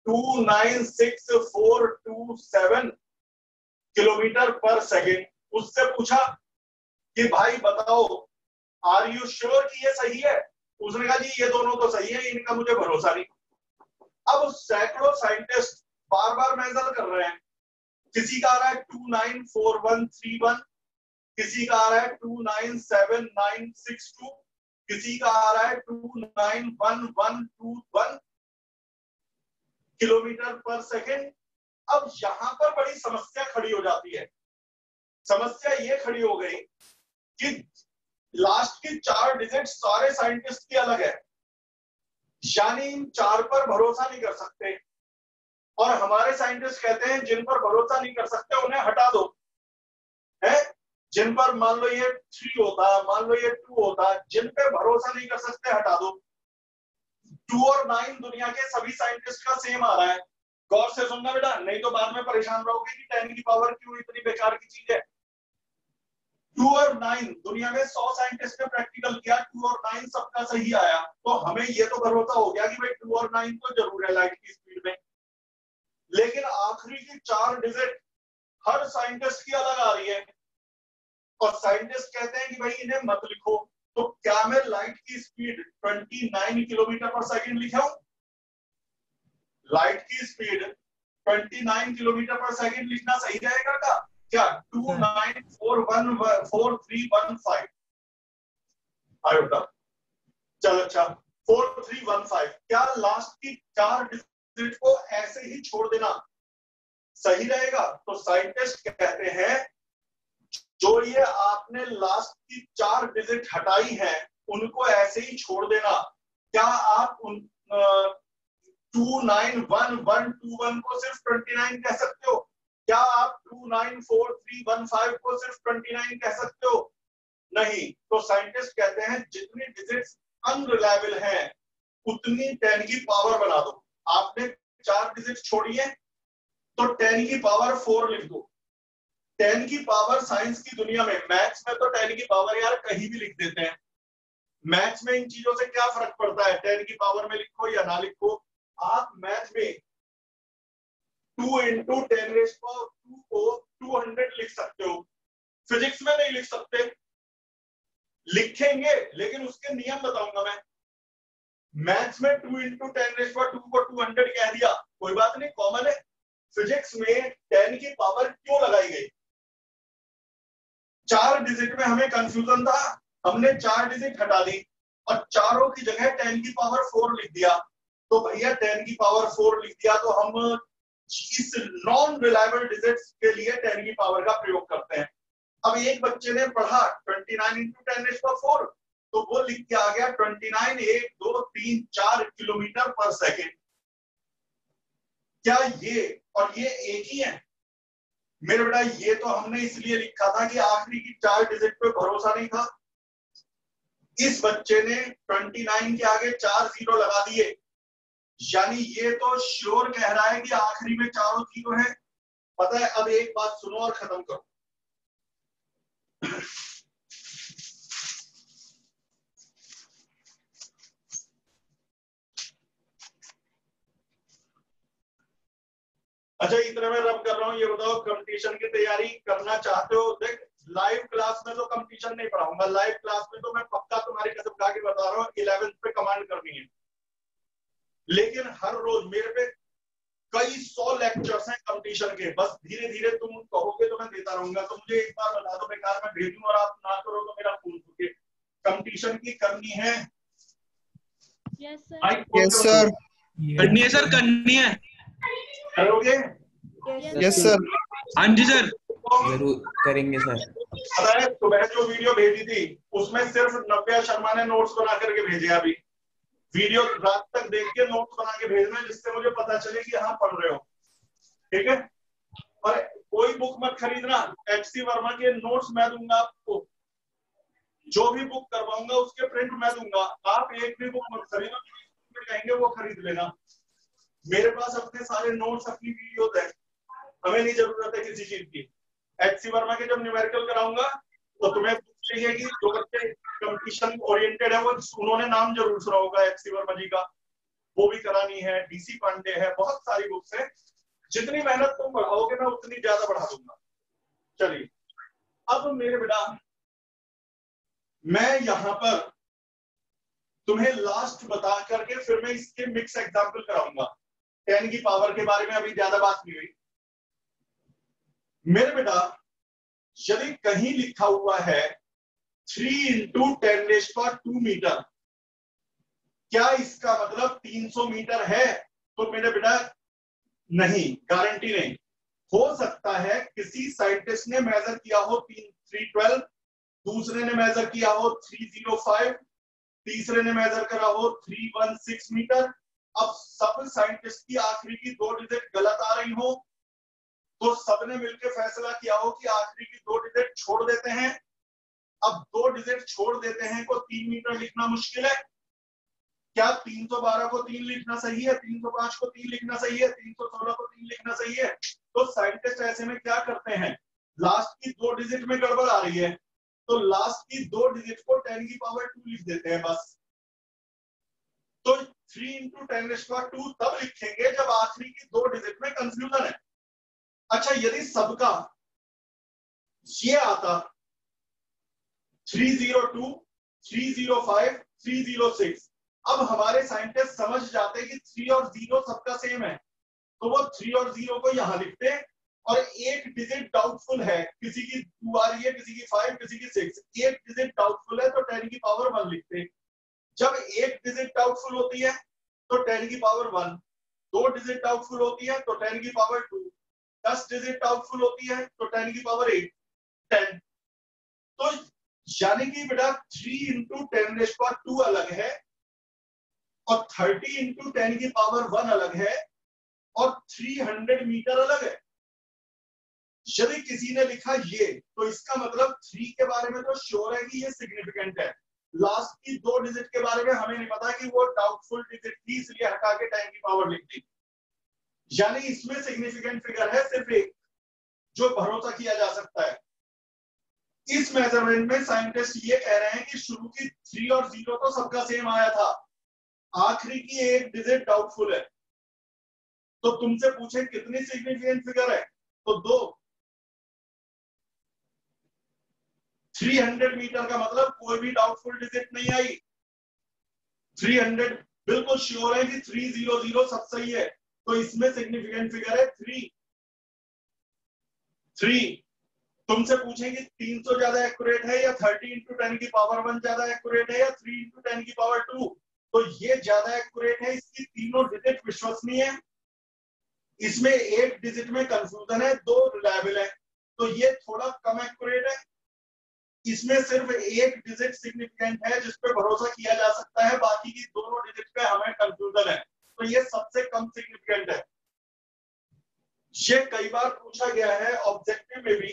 296,427 किलोमीटर पर सेकेंड। उससे पूछा कि भाई बताओ आर यू श्योर कि ये सही है। उसने कहा जी ये दोनों तो सही है, इनका मुझे भरोसा नहीं। अब सैकड़ों साइंटिस्ट बार बार मेजर कर रहे हैं, किसी का आ रहा है 294131, किसी का आ रहा है 297962, किसी का आ रहा है 291121 किलोमीटर पर सेकेंड। अब यहां पर बड़ी समस्या खड़ी हो जाती है। समस्या ये खड़ी हो गई कि लास्ट की 4 डिजिट सारे साइंटिस्ट की अलग है, यानी इन 4 पर भरोसा नहीं कर सकते। और हमारे साइंटिस्ट कहते हैं जिन पर भरोसा नहीं कर सकते उन्हें हटा दो, है जिन पर मान लो ये 3 होता, मान लो ये 2 होता, जिन पे भरोसा नहीं कर सकते हटा दो। 2 और 9 दुनिया के सभी साइंटिस्ट का सेम आ रहा है, गौर से सुनना बेटा, नहीं तो बाद में परेशान रहोगे कि 10 की पावर क्यों इतनी बेकार की चीज है। 2 और 9, दुनिया में 100 साइंटिस्ट ने प्रैक्टिकल किया, 2 और 9 सबका सही आया, तो हमें ये तो भरोसा हो गया कि भाई 2 और 9 तो जरूर है लाइट की स्पीड में। लेकिन आखिरी की 4 डिजिट हर साइंटिस्ट की अलग आ रही है, और साइंटिस्ट कहते हैं कि भाई इन्हें मत लिखो। तो क्या मैं लाइट की स्पीड 29 किलोमीटर पर सेकंड लिखा हूं? लाइट की स्पीड 29 किलोमीटर पर सेकंड लिखना सही रहेगा क्या? 29414315 आयोटा। चल अच्छा, 4315, क्या लास्ट की 4 डिजिट को ऐसे ही छोड़ देना सही रहेगा? तो साइंटिस्ट कहते हैं जो ये आपने लास्ट की 4 डिजिट हटाई है उनको ऐसे ही छोड़ देना। क्या आप उन 291121 को सिर्फ 29 कह सकते हो? क्या आप 294315 को सिर्फ 29 कह सकते हो? नहीं। तो साइंटिस्ट कहते हैं जितनी डिजिट्स अनरिलायबल हैं उतनी 10 की पावर बना दो। आपने 4 डिजिट छोड़ी है तो 10 की पावर 4 लिख दो। 10 की पावर साइंस की दुनिया में, मैथ्स में तो 10 की पावर यार कहीं भी लिख देते हैं। मैथ्स में इन चीजों से क्या फर्क पड़ता है, 10 की पावर में लिखो या ना लिखो। आप मैथ में 2 इंटू 10⁻² को 200 लिख सकते हो, फिजिक्स में नहीं लिख सकते। लिखेंगे लेकिन उसके नियम बताऊंगा मैं। मैथ्स में 2 इंटू 10⁻² को 200 कह दिया, कोई बात नहीं, कॉमन है। फिजिक्स में 10 की पावर क्यों लगाई गई? 4 डिजिट में हमें कंफ्यूजन था, हमने 4 डिजिट हटा दी और चारों की जगह 10 की पावर 4 लिख दिया। तो भैया 10 की पावर 4 लिख दिया तो हम इस नॉन रिलायबल डिजिट्स के लिए 10 की पावर का प्रयोग करते हैं। अब एक बच्चे ने पढ़ा 29 इंटू 10⁻⁴, तो वो लिख के आ गया 29 1 2 3 4 किलोमीटर पर सेकेंड। क्या ये और ये एक ही है? मेरे बेटा ये तो हमने इसलिए लिखा था कि आखिरी की 4 डिजिट पे भरोसा नहीं था। इस बच्चे ने 29 के आगे 4 जीरो लगा दिए, यानी ये तो श्योर कह रहा है कि आखिरी में चारों जीरो है। पता है, अब एक बात सुनो और खत्म करो। अच्छा, इतने में रब कर रहा हूं, ये बताओ कंपटीशन की तैयारी करना चाहते हो? देख, लाइव क्लास में तो कंपटीशन नहीं पढ़ाऊंगा, लाइव क्लास में तो मैं पक्का तुम्हारी कसम खा के बता रहा हूँ 11th पे कमांड करनी है। लेकिन हर रोज मेरे पे कई 100 लेक्चर्स हैं कंपटीशन के, बस धीरे धीरे तुम कहोगे तो मैं देता रहूंगा। तो मुझे एक बार बता दो, बेकार में भेजूं और आप ना करो तो मेरा खून फूटे। कंपटीशन की करनी है? Yes sir. करनी है सर, करनी है। करोगे? Yes sir. हाँ जी सर, जरूर करेंगे सर। पता है सुबह जो वीडियो भेजी थी उसमें सिर्फ नव्या शर्मा ने नोट्स बना करके भेजे। अभी वीडियो रात तक देख के नोट्स बना के भेजना जिससे मुझे पता चले कि हाँ पढ़ रहे हो, ठीक है? और कोई बुक मत खरीदना, एचसी वर्मा के नोट्स मैं दूंगा आपको, जो भी बुक करवाऊंगा उसके प्रिंट मैं दूंगा। आप एक भी बुक मत खरीदो, कहेंगे वो खरीद लेना। मेरे पास अपने सारे नोट्स, अपनी वीडियोस है, हमें नहीं जरूरत है किसी चीज की। एचसी वर्मा के जब न्यूमेरिकल कराऊंगा तो तुम्हें बुक चाहिए कि जो बच्चे कंपटीशन ओरिएंटेड है वो, उन्होंने नाम जरूर सुना होगा एचसी वर्मा जी का, वो भी करानी है। डीसी पांडे है, बहुत सारी बुक्स है। जितनी मेहनत तुम बढ़ाओगे मैं उतनी ज्यादा बढ़ा दूंगा। चलिए, अब मेरे बेटा मैं यहां पर तुम्हें लास्ट बता करके फिर मैं इसके मिक्स एग्जाम्पल कराऊंगा। 10 की पावर के बारे में अभी ज्यादा बात नहीं हुई। मेरे बेटा यदि कहीं लिखा हुआ है 3 इंटू 10⁻² मीटर, क्या इसका मतलब 300 मीटर है? तो मेरे बेटा नहीं, गारंटी नहीं। हो सकता है किसी साइंटिस्ट ने मेजर किया हो 312, दूसरे ने मेजर किया हो 305, तीसरे ने मेजर करा हो 316 मीटर। अब सब साइंटिस्ट की आखिरी की 2 डिजिट गलत आ रही हो तो सबने मिलकर फैसला किया हो कि आखिरी की 2 डिजिट छोड़ देते हैं। अब 2 डिजिट छोड़ देते हैं को 3 मीटर लिखना मुश्किल है, क्या 312 को 3 लिखना सही है, 305 को 3 लिखना सही है, 316 को 3 लिखना सही है? तो साइंटिस्ट ऐसे में क्या करते हैं, लास्ट की 2 डिजिट में गड़बड़ आ रही है तो लास्ट की 2 डिजिट को 10 की पावर 2 लिख देते हैं बस। तो 3 इंटू 10⁻² तब लिखेंगे जब आखिरी की 2 डिजिट में कंफ्यूजन है। अच्छा, यदि सबका ये आता 302, 305, 306, अब हमारे साइंटिस्ट समझ जाते कि 3 और 0 सबका सेम है तो वो 3 और 0 को यहां लिखते और एक डिजिट डाउटफुल है, किसी की 2 आ रही है, किसी की 5, किसी की 6, एक डिजिट डाउटफुल है तो 10 की पावर 1 लिखते। जब एक डिजिट डाउटफुल होती है तो 10 की पावर 1, 2 डिजिट डाउटफुल होती है तो 10 की पावर 2, 10 डिजिट डाउटफुल होती है तो 10 की पावर 8, 10। तो यानी कि बेटा 3 इंटू 10⁻² अलग है और 30 इंटू 10 की पावर 1 अलग है और 300 मीटर अलग है। यदि किसी ने लिखा ये तो इसका मतलब 3 के बारे में तो श्योर है कि ये सिग्निफिकेंट है, लास्ट की 2 डिजिट के बारे में हमें नहीं पता कि वो डाउटफुल डिजिट थी इसलिए हटा के 10 की पावर लिख दी। यानी इसमें सिग्निफिकेंट फिगर है सिर्फ एक जो भरोसा किया जा सकता है। इस मेजरमेंट में साइंटिस्ट ये कह रहे हैं कि शुरू की 3 और 0 तो सबका सेम आया था, आखिरी की एक डिजिट डाउटफुल है। तो तुमसे पूछे कितनी सिग्निफिकेंट फिगर है तो 2। 300 मीटर का मतलब कोई भी डाउटफुल डिजिट नहीं आई, 300 बिल्कुल श्योर है कि 300 सब सही है तो इसमें सिग्निफिकेंट फिगर है 3। तुमसे पूछेंगे 300 ज्यादा एक्यूरेट है या 30 इंटू 10 की पावर 1 ज्यादा एक्यूरेट है या 3 इंटू 10 की पावर 2, तो ये ज्यादा एक्यूरेट है, इसकी तीनों डिजिट विश्वसनीय है, इसमें एक डिजिट में कंफ्यूजन है, 2 रिलायबल है, तो ये थोड़ा कम एक्यूरेट है, इसमें सिर्फ एक डिजिट सिग्निफिकेंट है जिस पे भरोसा किया जा सकता है, बाकी की दोनों डिजिट पे हमें कंफ्यूजन है, तो ये सबसे कम सिग्निफिकेंट है। ये कई बार पूछा गया है ऑब्जेक्टिव में भी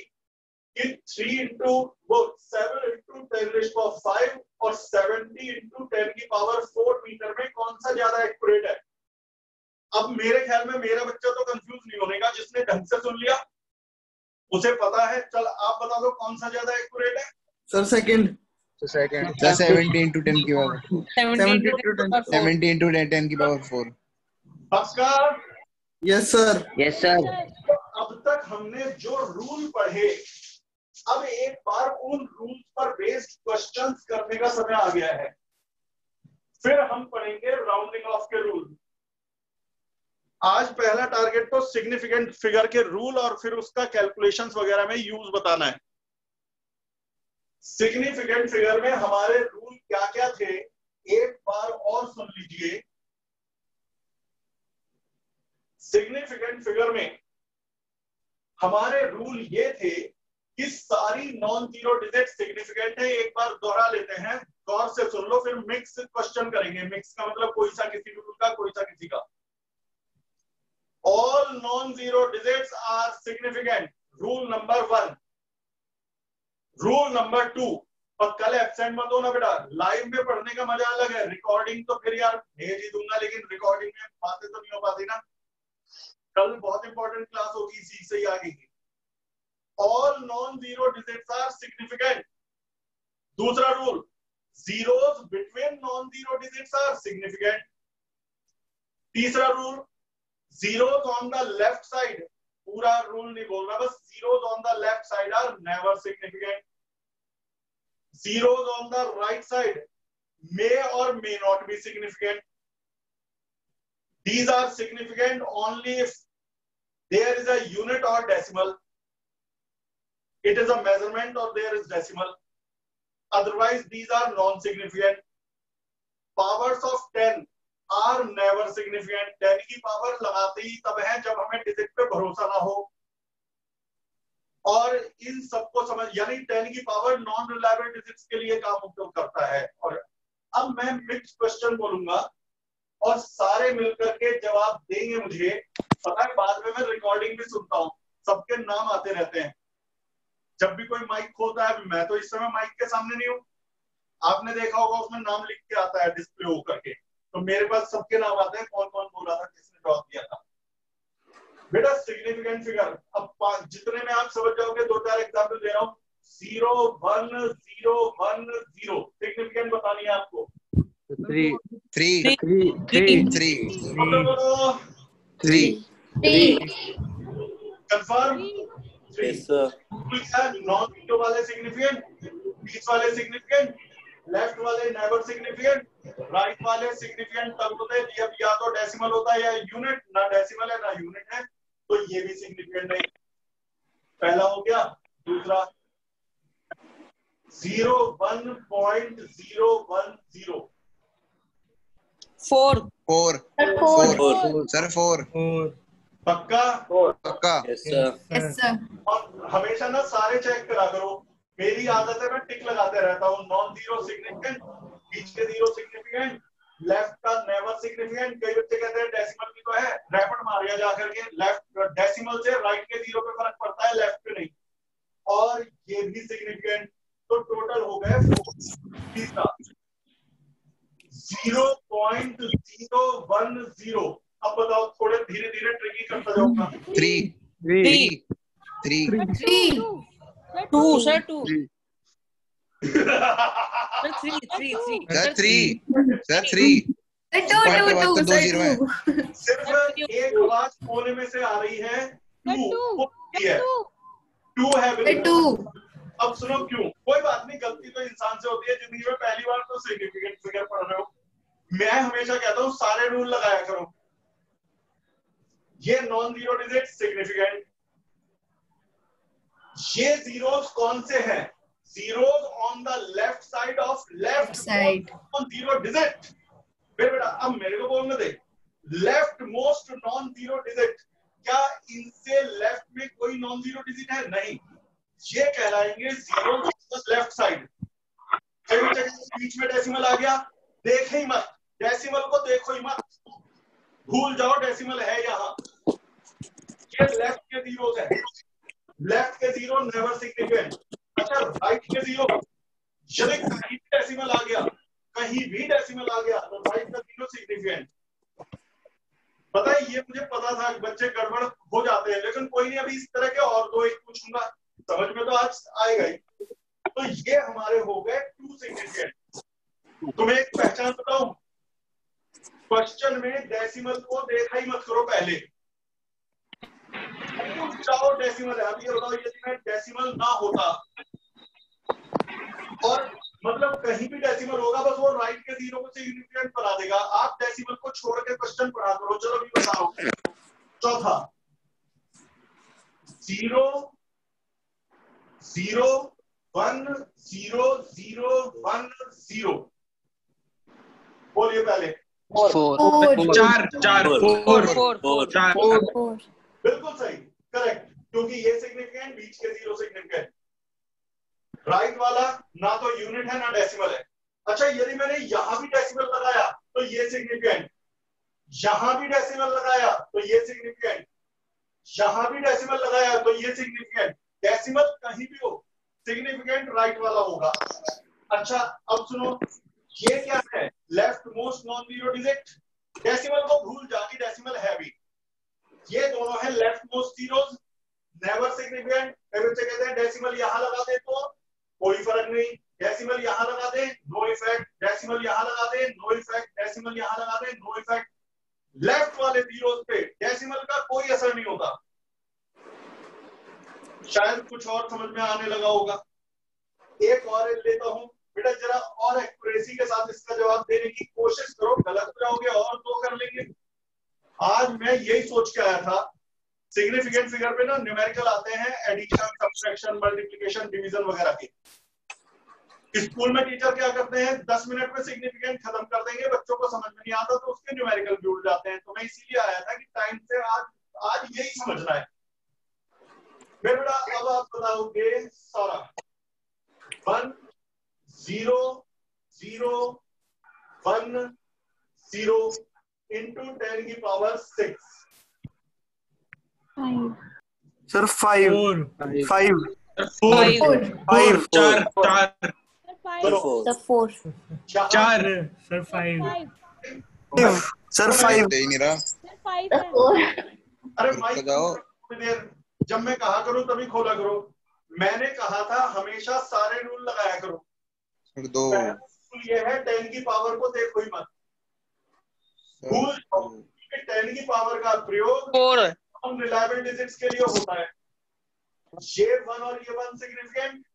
कि 3 इंटू 7 इंटू 10⁵ और 70 इंटू 10 की पावर 4 मीटर में कौन सा ज्यादा एक्यूरेट है। अब मेरे ख्याल में मेरा बच्चा तो कंफ्यूज नहीं होने का, जिसने ढंग से सुन लिया उसे पता है। चल आप बता दो कौन सा ज्यादा एक्यूरेट है। Sir second. सेकंड 70 into 10 की पावर 70 into 10 की पावर 4। पक्का? Yes sir. Yes sir. अब तक हमने जो रूल पढ़े, अब एक बार उन रूल्स पर बेस्ड क्वेश्चंस करने का समय आ गया है। फिर हम पढ़ेंगे राउंडिंग ऑफ के रूल। आज पहला टारगेट तो सिग्निफिकेंट फिगर के रूल और फिर उसका कैलकुलेशंस वगैरह में यूज बताना है। सिग्निफिकेंट फिगर में हमारे रूल क्या क्या थे एक बार और सुन लीजिए। सिग्निफिकेंट फिगर में हमारे रूल ये थे कि सारी नॉन जीरो डिजिट सिग्निफिकेंट है। एक बार दोहरा लेते हैं, गौर से सुन लो, फिर मिक्स क्वेश्चन करेंगे। मिक्स का मतलब कोई सा किसी रूल का, कोई सा किसी का। All non zero digits are significant, rule number 1। Rule number 2, और कल एब्सेंट मत होना बेटा, लाइव में पढ़ने का मजा अलग है, रिकॉर्डिंग तो फिर यार भेज ही दूंगा, लेकिन रिकॉर्डिंग में बातें तो नहीं हो पाती ना। कल बहुत इंपॉर्टेंट क्लास होगी इसी से ही आगे की। All non zero digits are significant. दूसरा rule, zeros between non zero digits are significant. तीसरा rule, zeros on the left side, पूरा रूल नहीं बोलना, बस zeros on the left side are never significant. Zeros on the right side may or may not be significant. These are significant only if there is a unit or decimal. It is a measurement or there is decimal. Otherwise, these are non-significant. Powers of 10 are never significant. 10 की power लगाते ही तब है जब हमें digit पे भरोसा ना हो। और इन सबको समझ, यानी 10 की पावर नॉन रिलायबल डिजिट्स के लिए काम उपयोग करता है। और अब मैं मिक्स क्वेश्चन बोलूंगा और सारे मिलकर के जवाब देंगे। मुझे पता है बाद में मैं रिकॉर्डिंग भी सुनता हूँ, सबके नाम आते रहते हैं जब भी कोई माइक खोलता है। मैं तो इस समय माइक के सामने नहीं हूँ, आपने देखा होगा उसमें नाम लिख के आता है डिस्प्ले होकर के। तो मेरे पास सबके नाम आते हैं, कौन कौन बोला था, किसने ड्रॉ किया था। बेटा सिग्निफिकेंट फिगर, अब जितने में आप समझ जाओगे, 2-4 एग्जाम्पल दे रहा हूँ। 0 1 0 1 0 सिग्निफिकेंट बतानी है आपको। 3 3 कंफर्म। 3 नॉन जीरो वाले सिग्निफिकेंट, बीच वाले सिग्निफिकेंट, लेफ्ट वाले नेवर सिग्निफिकेंट, राइट वाले सिग्निफिकेंट तब होते हैं जब या तो डेसिमल होता है या यूनिट, ना डेसिमल है ना यूनिट है, तो ये भी सिग्निफिकेंट नहीं। पहला हो गया। दूसरा 0.010 4 सर 4 पक्का? पक्का। Yes sir. और हमेशा ना सारे चेक करा करो। मेरी आदत है मैं टिक लगाते रहता हूँ। नॉन जीरो सिग्निफिकेंट, बीच के जीरो सिग्निफिकेंट, लेफ्ट का नेवर सिग्निफिकेंट। कई बच्चे कहते हैं डेसिमल की तो है, रैपिड मारिया जाकर के, लेफ्ट डेसिमल से राइट के जीरो पे फर्क पड़ता है, लेफ्ट पे नहीं। और ये भी सिग्निफिकेंट, तो टोटल हो गए 4। तीसरा 0.010। अब बताओ, थोड़े धीरे धीरे ट्रिकी करता जाऊंगा। 3 2 सर 2 सर 3 पॉइंट के बाद तो 2 0 है। सिर्फ एक आवाज कोने में से आ रही है, 2 है बिल्कुल। अब सुनो क्यों। कोई बात नहीं, गलती तो इंसान से होती है जिंदगी में, पहली बार तो सिग्निफिकेंट फिगर पढ़ रहे हो। मैं हमेशा कहता हूँ सारे रूल लगाया करो। ये नॉन जीरो डिजिट सिग्निफिकेंट, ये जीरोस कौन से हैं? Zeros on the left side of left side non zero digit. बेटा अब मेरे को बोलने दे, left most non zero digit, क्या इनसे लेफ्ट में कोई नॉन जीरो डिजिट है? नहीं। ये कहलाएंगे जीरो लेफ्ट साइड। बीच में डेसिमल आ गया, देखे ही मत, डेसिमल को देखो ही मत, भूल जाओ डेसिमल है यहाँ। ये लेफ्ट के जीरो है, लेफ्ट के जीरो नेवर सिग्निफिकेंट। अच्छा राइट के जीरो, यदि कहीं भी डेसिमल आ गया, कहीं भी डेसिमल आ गया तो राइट का जीरो सिग्निफिकेंट। पता है, ये मुझे पता था बच्चे गड़बड़ हो जाते हैं, लेकिन कोई नहीं, अभी इस तरह के और 2 एक पूछूंगा, समझ में तो आज आएगा ही। तो ये हमारे हो गए 2 सिग्निफिकेंट। तुम्हें एक पहचान बताऊं, क्वेश्चन में डेसिमल को देखा ही मत करो पहले, चाहो डेसिमल है। अब ये बताओ, यदि मैं डेसिमल ना होता और मतलब कहीं भी डेसिमल होगा, बस वो राइट के जीरो को सिग्निफिकेंट बना देगा। आप डेसिमल को छोड़ के क्वेश्चन पढ़ा करो। चलो भी बताओ। चौथा 0 0 1 0 0 1 0। बोलिए पहले। 4 बिल्कुल सही, करेक्ट, क्योंकि ये सिग्निफिकेंट, बीच के जीरो सिग्निफिकेंट। राइट वाला ना तो यूनिट है ना डेसिमल है। अच्छा यदि मैंने यहां भी डेसिमल लगाया तो ये सिग्निफिकेंट, यहां भी डेसिमल लगाया तो ये सिग्निफिकेंट, यहां भी डेसिमल लगाया तो ये सिग्निफिकेंट। डेसिमल कहीं भी हो, सिग्निफिकेंट राइट वाला होगा। अच्छा अब सुनो, ये क्या है? Left most non zero digit. Decimal को भूल जा कि डेसिमल है भी। ये दोनों है leftmost zeros, never significant. बच्चे कहते हैं डेसिमल यहां लगा दे तो कोई फर्क नहीं, डेसिमल यहां लगा दे नो इफेक्ट, डेसिमल यहां लगा दे नो इफेक्ट, डेसिमल यहां लगा दे नो इफेक्ट। लेफ्ट वाले जीरोस पे डेसिमल का कोई असर नहीं होता। शायद कुछ और समझ में आने लगा होगा। एक और लेता हूं बेटा, जरा और एक्यूरेसी के साथ इसका जवाब देने की कोशिश करो, गलत हो जाओगे और 2 कर लेंगे। आज मैं यही सोच के आया था, सिग्निफिकेंट फिगर पे ना न्यूमेरिकल आते हैं, एडिशन, सब्ट्रैक्शन, मल्टीप्लिकेशन, डिवीजन वगैरह के। स्कूल में टीचर क्या करते हैं, 10 मिनट में सिग्निफिकेंट खत्म कर देंगे, बच्चों को समझ में नहीं आता तो उसके न्यूमेरिकल भी उड़ जाते हैं। तो मैं इसीलिए आया था कि टाइम से आज यही समझना है। मेरे बेटा अब आप बताओगे सारा 1 0 0 1 0 into 10 की पावर 6। सर 5 5 4 4 सर 5 सर 5 दे ही नहीं रहा। सर 5 है। अरे तो माइक जाओ। थोड़ी देर, जब मैं कहा करूं तभी खोला करो। मैंने कहा था हमेशा सारे रूल लगाया करो। सर 2 पहला रूल ये है 10 की पावर को देखो ही मत, भूल जाओ, क्योंकि 10 की पावर का प्रयोग 4 नॉन रिलायबल डिजिट्स के लिए होता है। ये 1 और ये 1 सिग्निफिकेंट,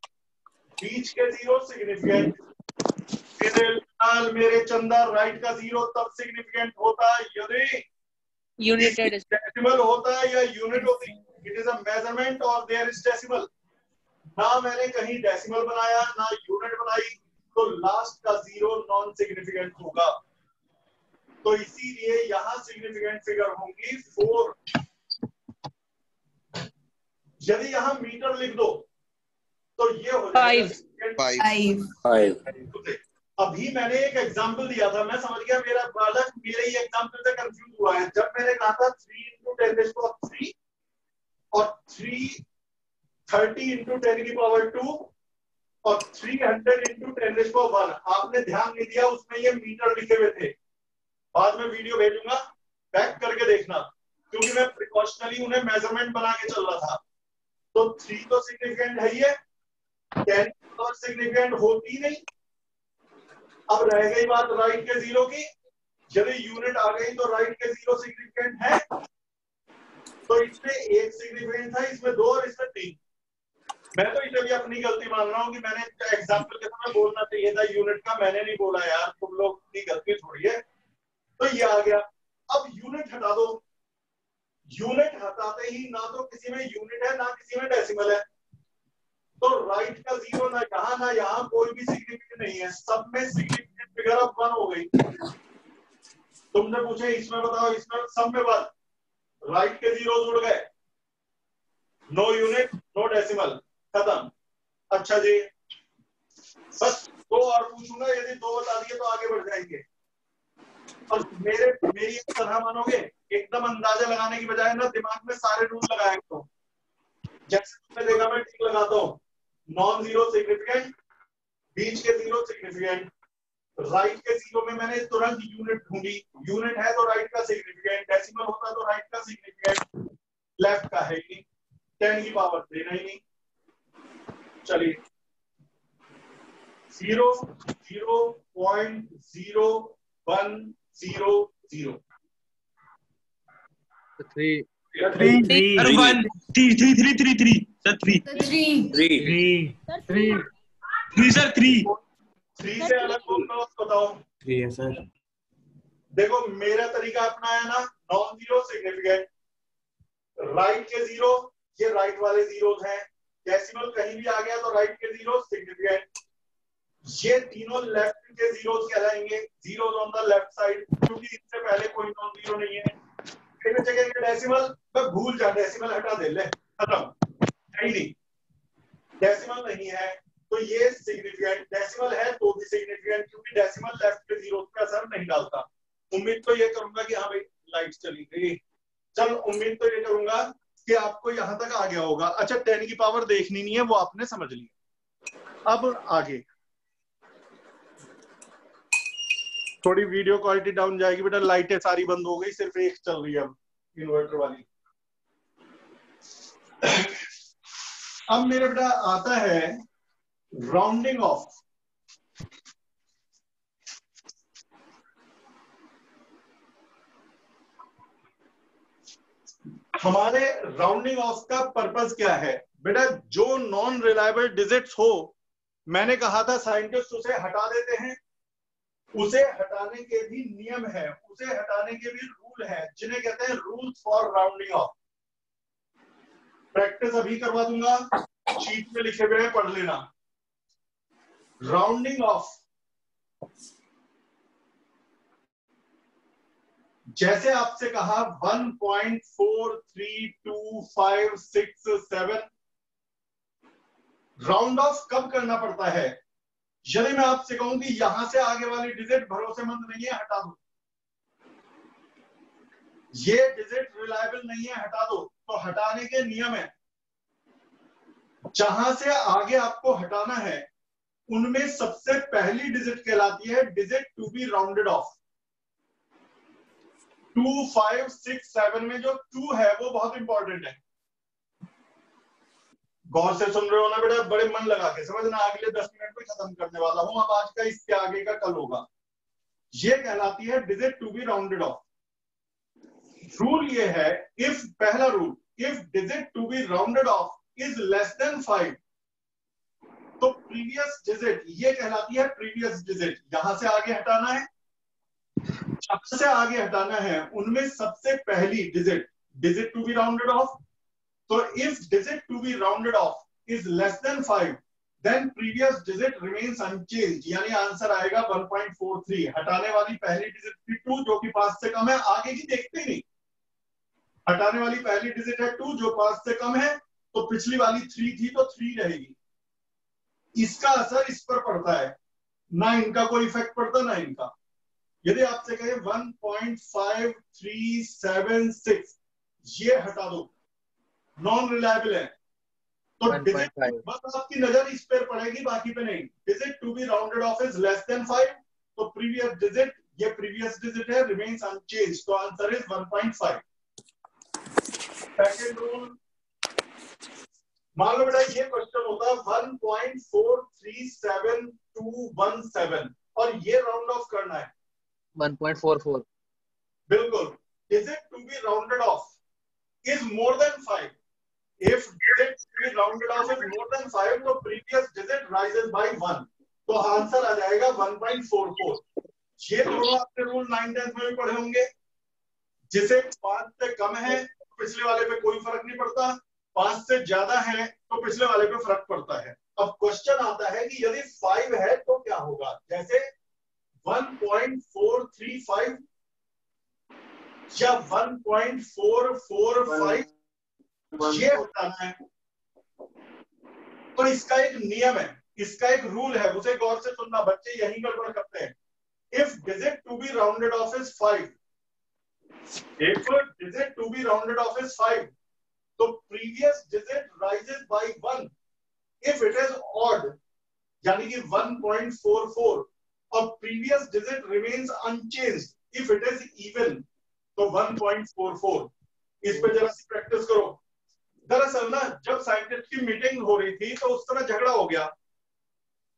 बीच के 0 सिग्निफिकेंट। मेरे चंदा राइट का 0 तब सिग्निफिकेंट होता है यदि यूनिटेड डेसिमल होता है या यूनिट होती है। इट इज अ मेजरमेंट और देयर इज डेसिमल। ना मैंने कहीं डेसिमल बनाया ना यूनिट बनाई, तो लास्ट का 0 नॉन सिग्निफिकेंट होगा। तो इसीलिए यहां सिग्निफिकेंट फिगर होंगी 4। यदि यहां मीटर लिख दो तो ये हो जाएगा 5। अभी मैंने एक एग्जांपल दिया था, मैं समझ गया मेरा बालक मेरे ही एग्जांपल से कंफ्यूज हुआ है। जब मैंने कहा था 3 × 10⁻³ और 30 × 10⁻², और 300 × 10⁻1, आपने ध्यान नहीं दिया, उसमें ये मीटर लिखे हुए थे। बाद में वीडियो भेजूंगा, बैक करके देखना, क्योंकि मैं प्रिकॉशनली उन्हें मेजरमेंट बना के चल रहा था। तो 3 तो सिग्निफिकेंट है ही है, 10 और सिग्निफिकेंट होती नहीं। अब रह गई बात राइट के 0 की। यदि यूनिट आ गई तो राइट के 0 सिग्निफिकेंट है, तो इसमें 1 सिग्निफिकेंट था, इसमें 2 और इसमें 3। मैं तो इसे भी अपनी गलती मान रहा हूँ कि मैंने एग्जाम्पल के समय बोलना चाहिए था यूनिट का, मैंने नहीं बोला यार, तुम लोग की गलती छोड़िए। तो ये आ गया। अब यूनिट हटा दो। यूनिट हटाते ही ना तो किसी में यूनिट है ना किसी में डेसिमल है, तो राइट का 0 ना यहाँ ना यहाँ, कोई भी सिग्निफिकेंट नहीं है। सब में सिग्निफिकेंट फिगर अब 1 हो गई। तुमने पूछे इसमें बताओ, इसमें सब में 1, राइट के 0 जुड़ गए, नो यूनिट नो डेसिमल, खत्म। अच्छा जी, बस 2 और पूछूंगा, यदि 2 बता दिए तो आगे बढ़ जाएंगे। और मेरी तरह मानोगे, एकदम अंदाजा लगाने की बजाय ना दिमाग में सारे रूल लगाए तो, जैसे तुमने देखा मैं ठीक लगाता हूँ, नॉन 0 सिग्निफिकेंट, बीच के 0 सिग्निफिकेंट, राइट के 0 में मैंने तुरंत यूनिट ढूंढी, यूनिट है तो राइट का सिग्निफिकेंट, डेसिमल होता तो राइट का सिग्निफिकेंट, लेफ्ट का है ही नहीं, 10 की पावर देना ही नहीं। चलिए 0.0100 3 सर 1 3 सर 3 सर 3 3 से अलग बोल रहा हूँ, बताओ। 3 है सर। देखो मेरा तरीका अपना है ना, नॉन 0 सिग्निफिकेंट, राइट के 0, ये राइट वाले 0s हैं, डेसिमल कहीं भी आ गया तो राइट के 0 सिग्निफिकेंट, ये तीनों लेफ्ट के 0s कहलाएंगे, 0s on the left side, क्योंकि इससे पहले कोई नॉन 0 नहीं है। फिर जगह के डेसिमल, मैं भूल जा, डेसिमल हटा दे, ले खत्म, है ही नहीं, डेसिमल नहीं है तो ये सिग्निफिकेंट, डेसिमल है तो भी सिग्निफिकेंट, क्योंकि डेसिमल लेफ्ट के 0s पे असर नहीं डालता। उम्मीद तो ये करूंगा कि हाँ भाई लाइट चली गई, चल उम्मीद तो ये करूंगा कि आपको यहां तक आ गया होगा। अच्छा 10 की पावर देखनी नहीं है, वो आपने समझ ली। अब आगे थोड़ी वीडियो क्वालिटी डाउन जाएगी बेटा, लाइटें सारी बंद हो गई, सिर्फ एक चल रही है अब इन्वर्टर वाली। अब मेरे बेटा आता है राउंडिंग ऑफ। हमारे राउंडिंग ऑफ का पर्पस क्या है बेटा? जो नॉन रिलायबल डिजिट्स हो, मैंने कहा था साइंटिस्ट उसे हटा देते हैं, उसे हटाने के भी नियम है, उसे हटाने के भी रूल है, जिन्हें कहते हैं rules for rounding off. Practice अभी करवा दूंगा, शीट में लिखे हुए हैं, पढ़ लेना। राउंडिंग ऑफ, जैसे आपसे कहा 1.4325667, राउंड ऑफ कब करना पड़ता है? यदि मैं आपसे कहूं कि यहां से आगे वाली डिजिट भरोसेमंद नहीं है, हटा दो, ये डिजिट रिलायबल नहीं है, हटा दो, तो हटाने के नियम है। जहां से आगे आपको हटाना है उनमें सबसे पहली डिजिट कहलाती है digit to be rounded off. 2, 5, 6, 7 में जो 2 है वो बहुत इंपॉर्टेंट है। गौर से सुन रहे हो ना बेटा, बड़े मन लगा के समझना, अगले 10 मिनट में खत्म करने वाला हूं। अब आज का इसके आगे का कल होगा। ये कहलाती है digit to be rounded off. Rule ये है, इफ पहला rule, if digit to be rounded off is less than 5, तो प्रीवियस डिजिट, ये कहलाती है प्रीवियस डिजिट। यहां से आगे हटाना है, जहां से आगे हटाना है उनमें सबसे पहली digit, digit to be rounded off. तो if digit to be rounded off is less than 5, then previous digit remains unchanged, यानी आंसर आएगा 1.43। हटाने वाली पहली डिजिट थी 2 जो कि 5 से कम है, आगे की देखते ही नहीं। हटाने वाली पहली डिजिट है 2 जो 5 से कम है, तो पिछली वाली 3 थी तो 3 रहेगी। इसका असर इस पर पड़ता है ना, इनका कोई इफेक्ट पड़ता ना इनका। यदि आपसे कहे 1.5376 ये हटा दो, नॉन रिलायबल है, तो डिजिट बस आपकी नजर इस पर पड़ेगी, बाकी पे नहीं। Digit to be rounded off is less than 5, तो प्रीवियस डिजिट, ये प्रीवियस डिजिट है, रिमेन्स अनचेंज्ड, तो आंसर इज 1.5। सेकंड रूल, मान लो बेटा ये क्वेश्चन होता है 1.437217 और ये राउंड ऑफ करना है 1.44। बिल्कुल। Digit to be rounded off is more than 5. If digit to be rounded off is more than 5, तो previous digit rises by 1, तो आंसर आ जाएगा 1.44। ये दोनों आपने रूल 9, 10 में भी पढ़े होंगे। जिसे 5 से कम है तो पिछले वाले पे कोई फर्क नहीं पड़ता, 5 से ज्यादा है तो पिछले वाले पे फर्क पड़ता है। अब क्वेश्चन आता है कि यदि 5 है तो क्या होगा, जैसे 1.435 या 1.445 ये हटाना है। तो इसका एक नियम है, इसका एक रूल है, उसे गौर से सुनना, बच्चे यही गड़बड़ करते हैं। If digit to be rounded off is 5, if digit to be rounded off is 5, तो previous digit rises by 1 if it is odd, यानी कि 1.44, और previous digit remains unchanged if it is even, तो 1.44। इस पे जरा सी प्रैक्टिस करो। दरअसल ना जब साइंटिस्ट की मीटिंग हो रही थी तो उस तरह झगड़ा हो गया।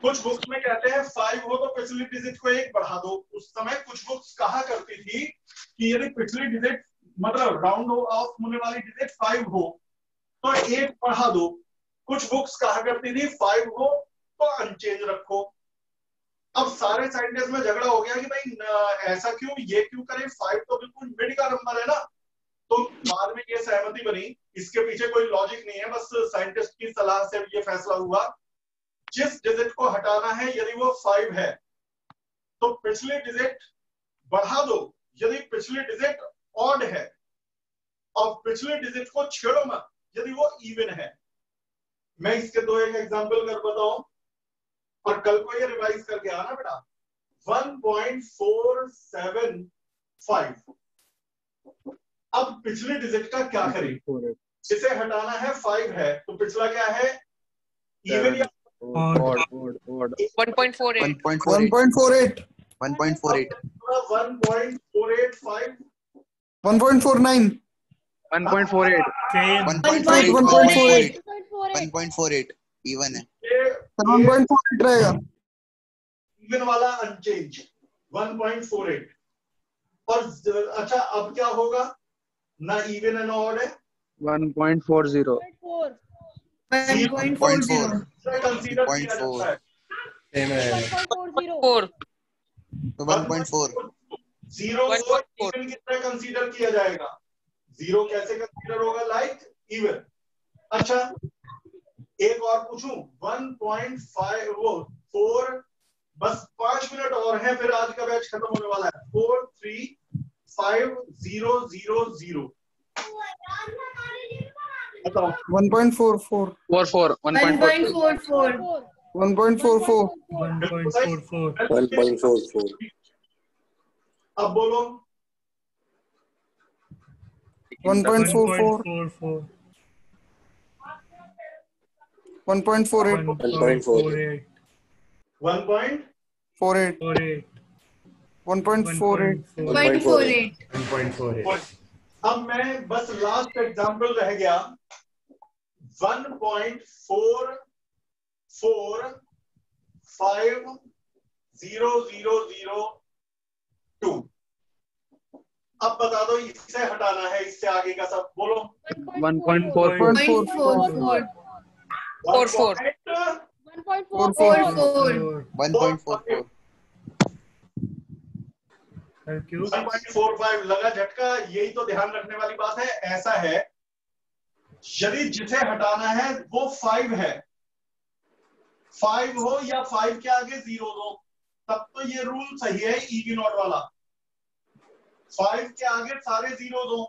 कुछ बुक्स में कहते हैं 5 हो तो पिछली डिजिट को 1 बढ़ा दो। उस समय कुछ बुक्स कहा करती थी कि यदि पिछली डिजिट मतलब राउंड ऑफ होने वाली डिजिट 5 हो तो 1 बढ़ा दो। कुछ बुक्स कहा करती थी 5 हो तो अनचेंज रखो। अब सारे साइंटिस्ट में झगड़ा हो गया कि भाई ऐसा क्यों, ये क्यों करें, 5 तो बिल्कुल मिड का नंबर है ना। तो बाद में ये सहमति बनी, इसके पीछे कोई लॉजिक नहीं है, बस साइंटिस्ट की सलाह से ये फैसला हुआ जिस डिजिट को हटाना है यदि वो 5 है तो पिछली डिजिट बढ़ा दो, यदि पिछली डिजिट ऑड है, और पिछली डिजिट को छेड़ो मत यदि वो इवन है। मैं इसके 2 एक एग्जांपल कर बताऊं और कल को ये रिवाइज करके आना बेटा। 1.475, अब पिछली डिजिट का क्या करें, इसे हटाना है, 5 है तो पिछला क्या है, इवन या ऑड। 1.48 1.48 1.485 1.49 1.48 1.48 इवन है। 1.48 रहेगा, इवन वाला अनचेंज 1.48। और अच्छा अब क्या होगा, ना इवन है ना ऑड है, 1.40 1.40 कंसीडर किया जाता है। 1.40 तो 1.4 जीरो को इवन की तरह कंसीडर किया जाएगा। 0 कैसे कंसीडर होगा, लाइक इवन। अच्छा एक और पूछूं, 1.54, बस 5 मिनट और हैं फिर आज का बैच खत्म होने वाला है। 43500 बताओ। 1.44 अब बोलो 1.44 1.48 1.48 1.48. 1.48. अब मैं बस लास्ट एग्जांपल रह गया 1.44500002। अब बता दो इससे हटाना है, इससे आगे का सब बोलो। 1.44. 1.44. 1.45 लगा झटका। यही तो ध्यान रखने वाली बात है। ऐसा है, यदि जिसे हटाना है वो 5 है, 5 हो या 5 के आगे 0 दो, तब तो ये रूल सही है इवन ऑड वाला। 5 के आगे सारे 0 दो,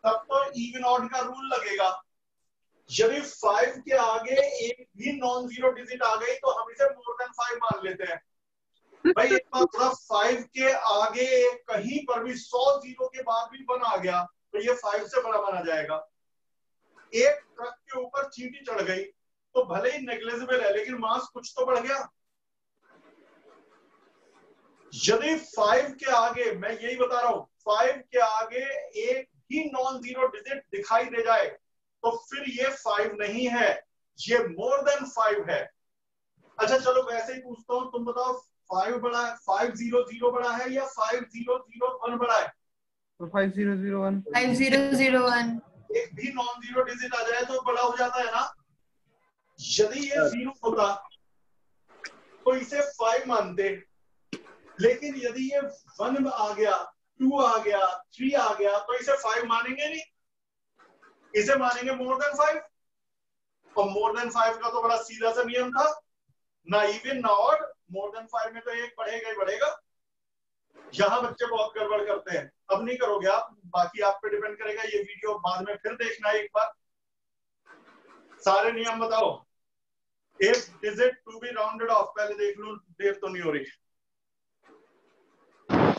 तब तो इवन ऑड का रूल लगेगा। यदि 5 के आगे एक भी नॉन जीरो डिजिट आ गई तो हम इसे मोर देन 5 मान लेते हैं। भाई एक बात, 5 के आगे कहीं पर भी 100 जीरो के बाद भी 1 आ गया तो ये 5 से बड़ा माना जाएगा। एक ट्रक के ऊपर चींटी चढ़ गई तो भले ही नेग्लिजिबल है लेकिन मास कुछ तो बढ़ गया। यदि 5 के आगे, मैं यही बता रहा हूं, 5 के आगे एक ही नॉन जीरो डिजिट दिखाई दे जाए तो फिर ये 5 नहीं है, ये मोर देन 5 है। अच्छा चलो वैसे ही पूछता हूं, तुम बताओ 5 बड़ा है, 500 बड़ा है या 5001 बड़ा है? 5001. 5001. एक भी नॉन जीरो डिजिट आ जाए तो बड़ा हो जाता है ना। यदि ये 0 होता तो इसे 5 मानते, लेकिन यदि ये 1 आ गया, 2 आ गया, 3 आ गया तो इसे 5 मानेंगे नहीं, इसे मानेंगे मोर देन 5। और मोर देन 5 का तो बड़ा सीधा सा नियम था, ना इवन ना ऑड, मोर देन 5 में तो एक बढ़ेगा ही बढ़ेगा। यहां बच्चे बहुत गड़बड़ करते हैं। अब नहीं करोगे आप, बाकी आप पे डिपेंड करेगा। ये वीडियो बाद में फिर देखना है एक बार। सारे नियम बताओ। If digit to be rounded off, पहले देख लूं देर तो नहीं हो रही,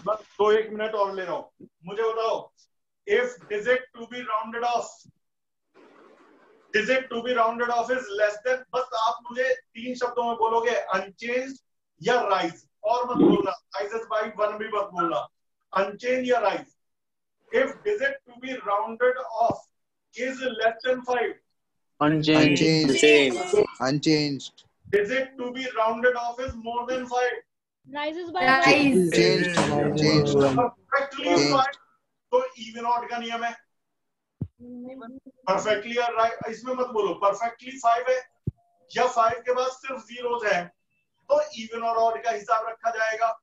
बस 1 मिनट और ले रहा हूं। मुझे बताओ, if digit to be rounded off, digit to be rounded off is less than, बस आप मुझे 3 शब्दों में बोलोगे, अनचेंज्ड या राइज, और मत बोलना राइजेस बाय 1 भी मत बोलना, अनचेंज या rise. If digit to be rounded off is less than 5, Unchanged. digit to be rounded off is more than 5, Rises by Changed. perfectly 5 तो even odd का नियम है। परफेक्टली और राइट, इसमें मत बोलो परफेक्टली 5 है या 5 के बाद सिर्फ जीरोस है तो इवन और ऑड का हिसाब रखा जाएगा।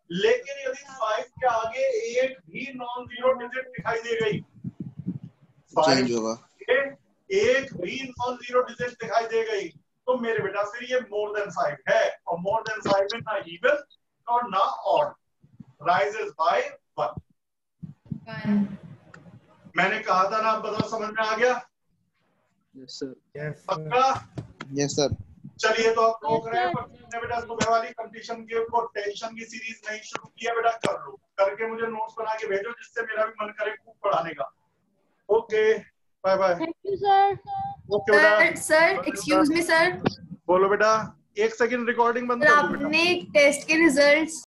लेकिन यदि 5 के आगे एक भी नॉन जीरो डिजिट दिखाई दे गई, Change होगा। एक भी नॉन जीरो डिजिट दिखाई दे गई तो मेरे बेटा फिर ये मोर देन 5 है, और मोर देन 5 में ना इवन और ना ऑड, राइजेस बाय 1। मैंने कहा था ना, आप बताओ समझ में आ गया? Yes sir. पक्का? Yes sir. चलिए तो आप रोक रहे हैं, पर तुमने बेटा सुबह वाली कंपटीशन के ऊपर टेंशन की सीरीज नहीं शुरू किया बेटा, कर लो, करके मुझे नोट्स बना के भेजो जिससे मेरा भी मन करे खूब पढ़ाने का। Okay bye bye. Thank you, sir. Okay बेटा। सर एक्सक्यूज मी सर, बोलो बेटा, 1 सेकंड रिकॉर्डिंग बंद कर दो बेटा। आपने टेस्ट के रिजल्ट्स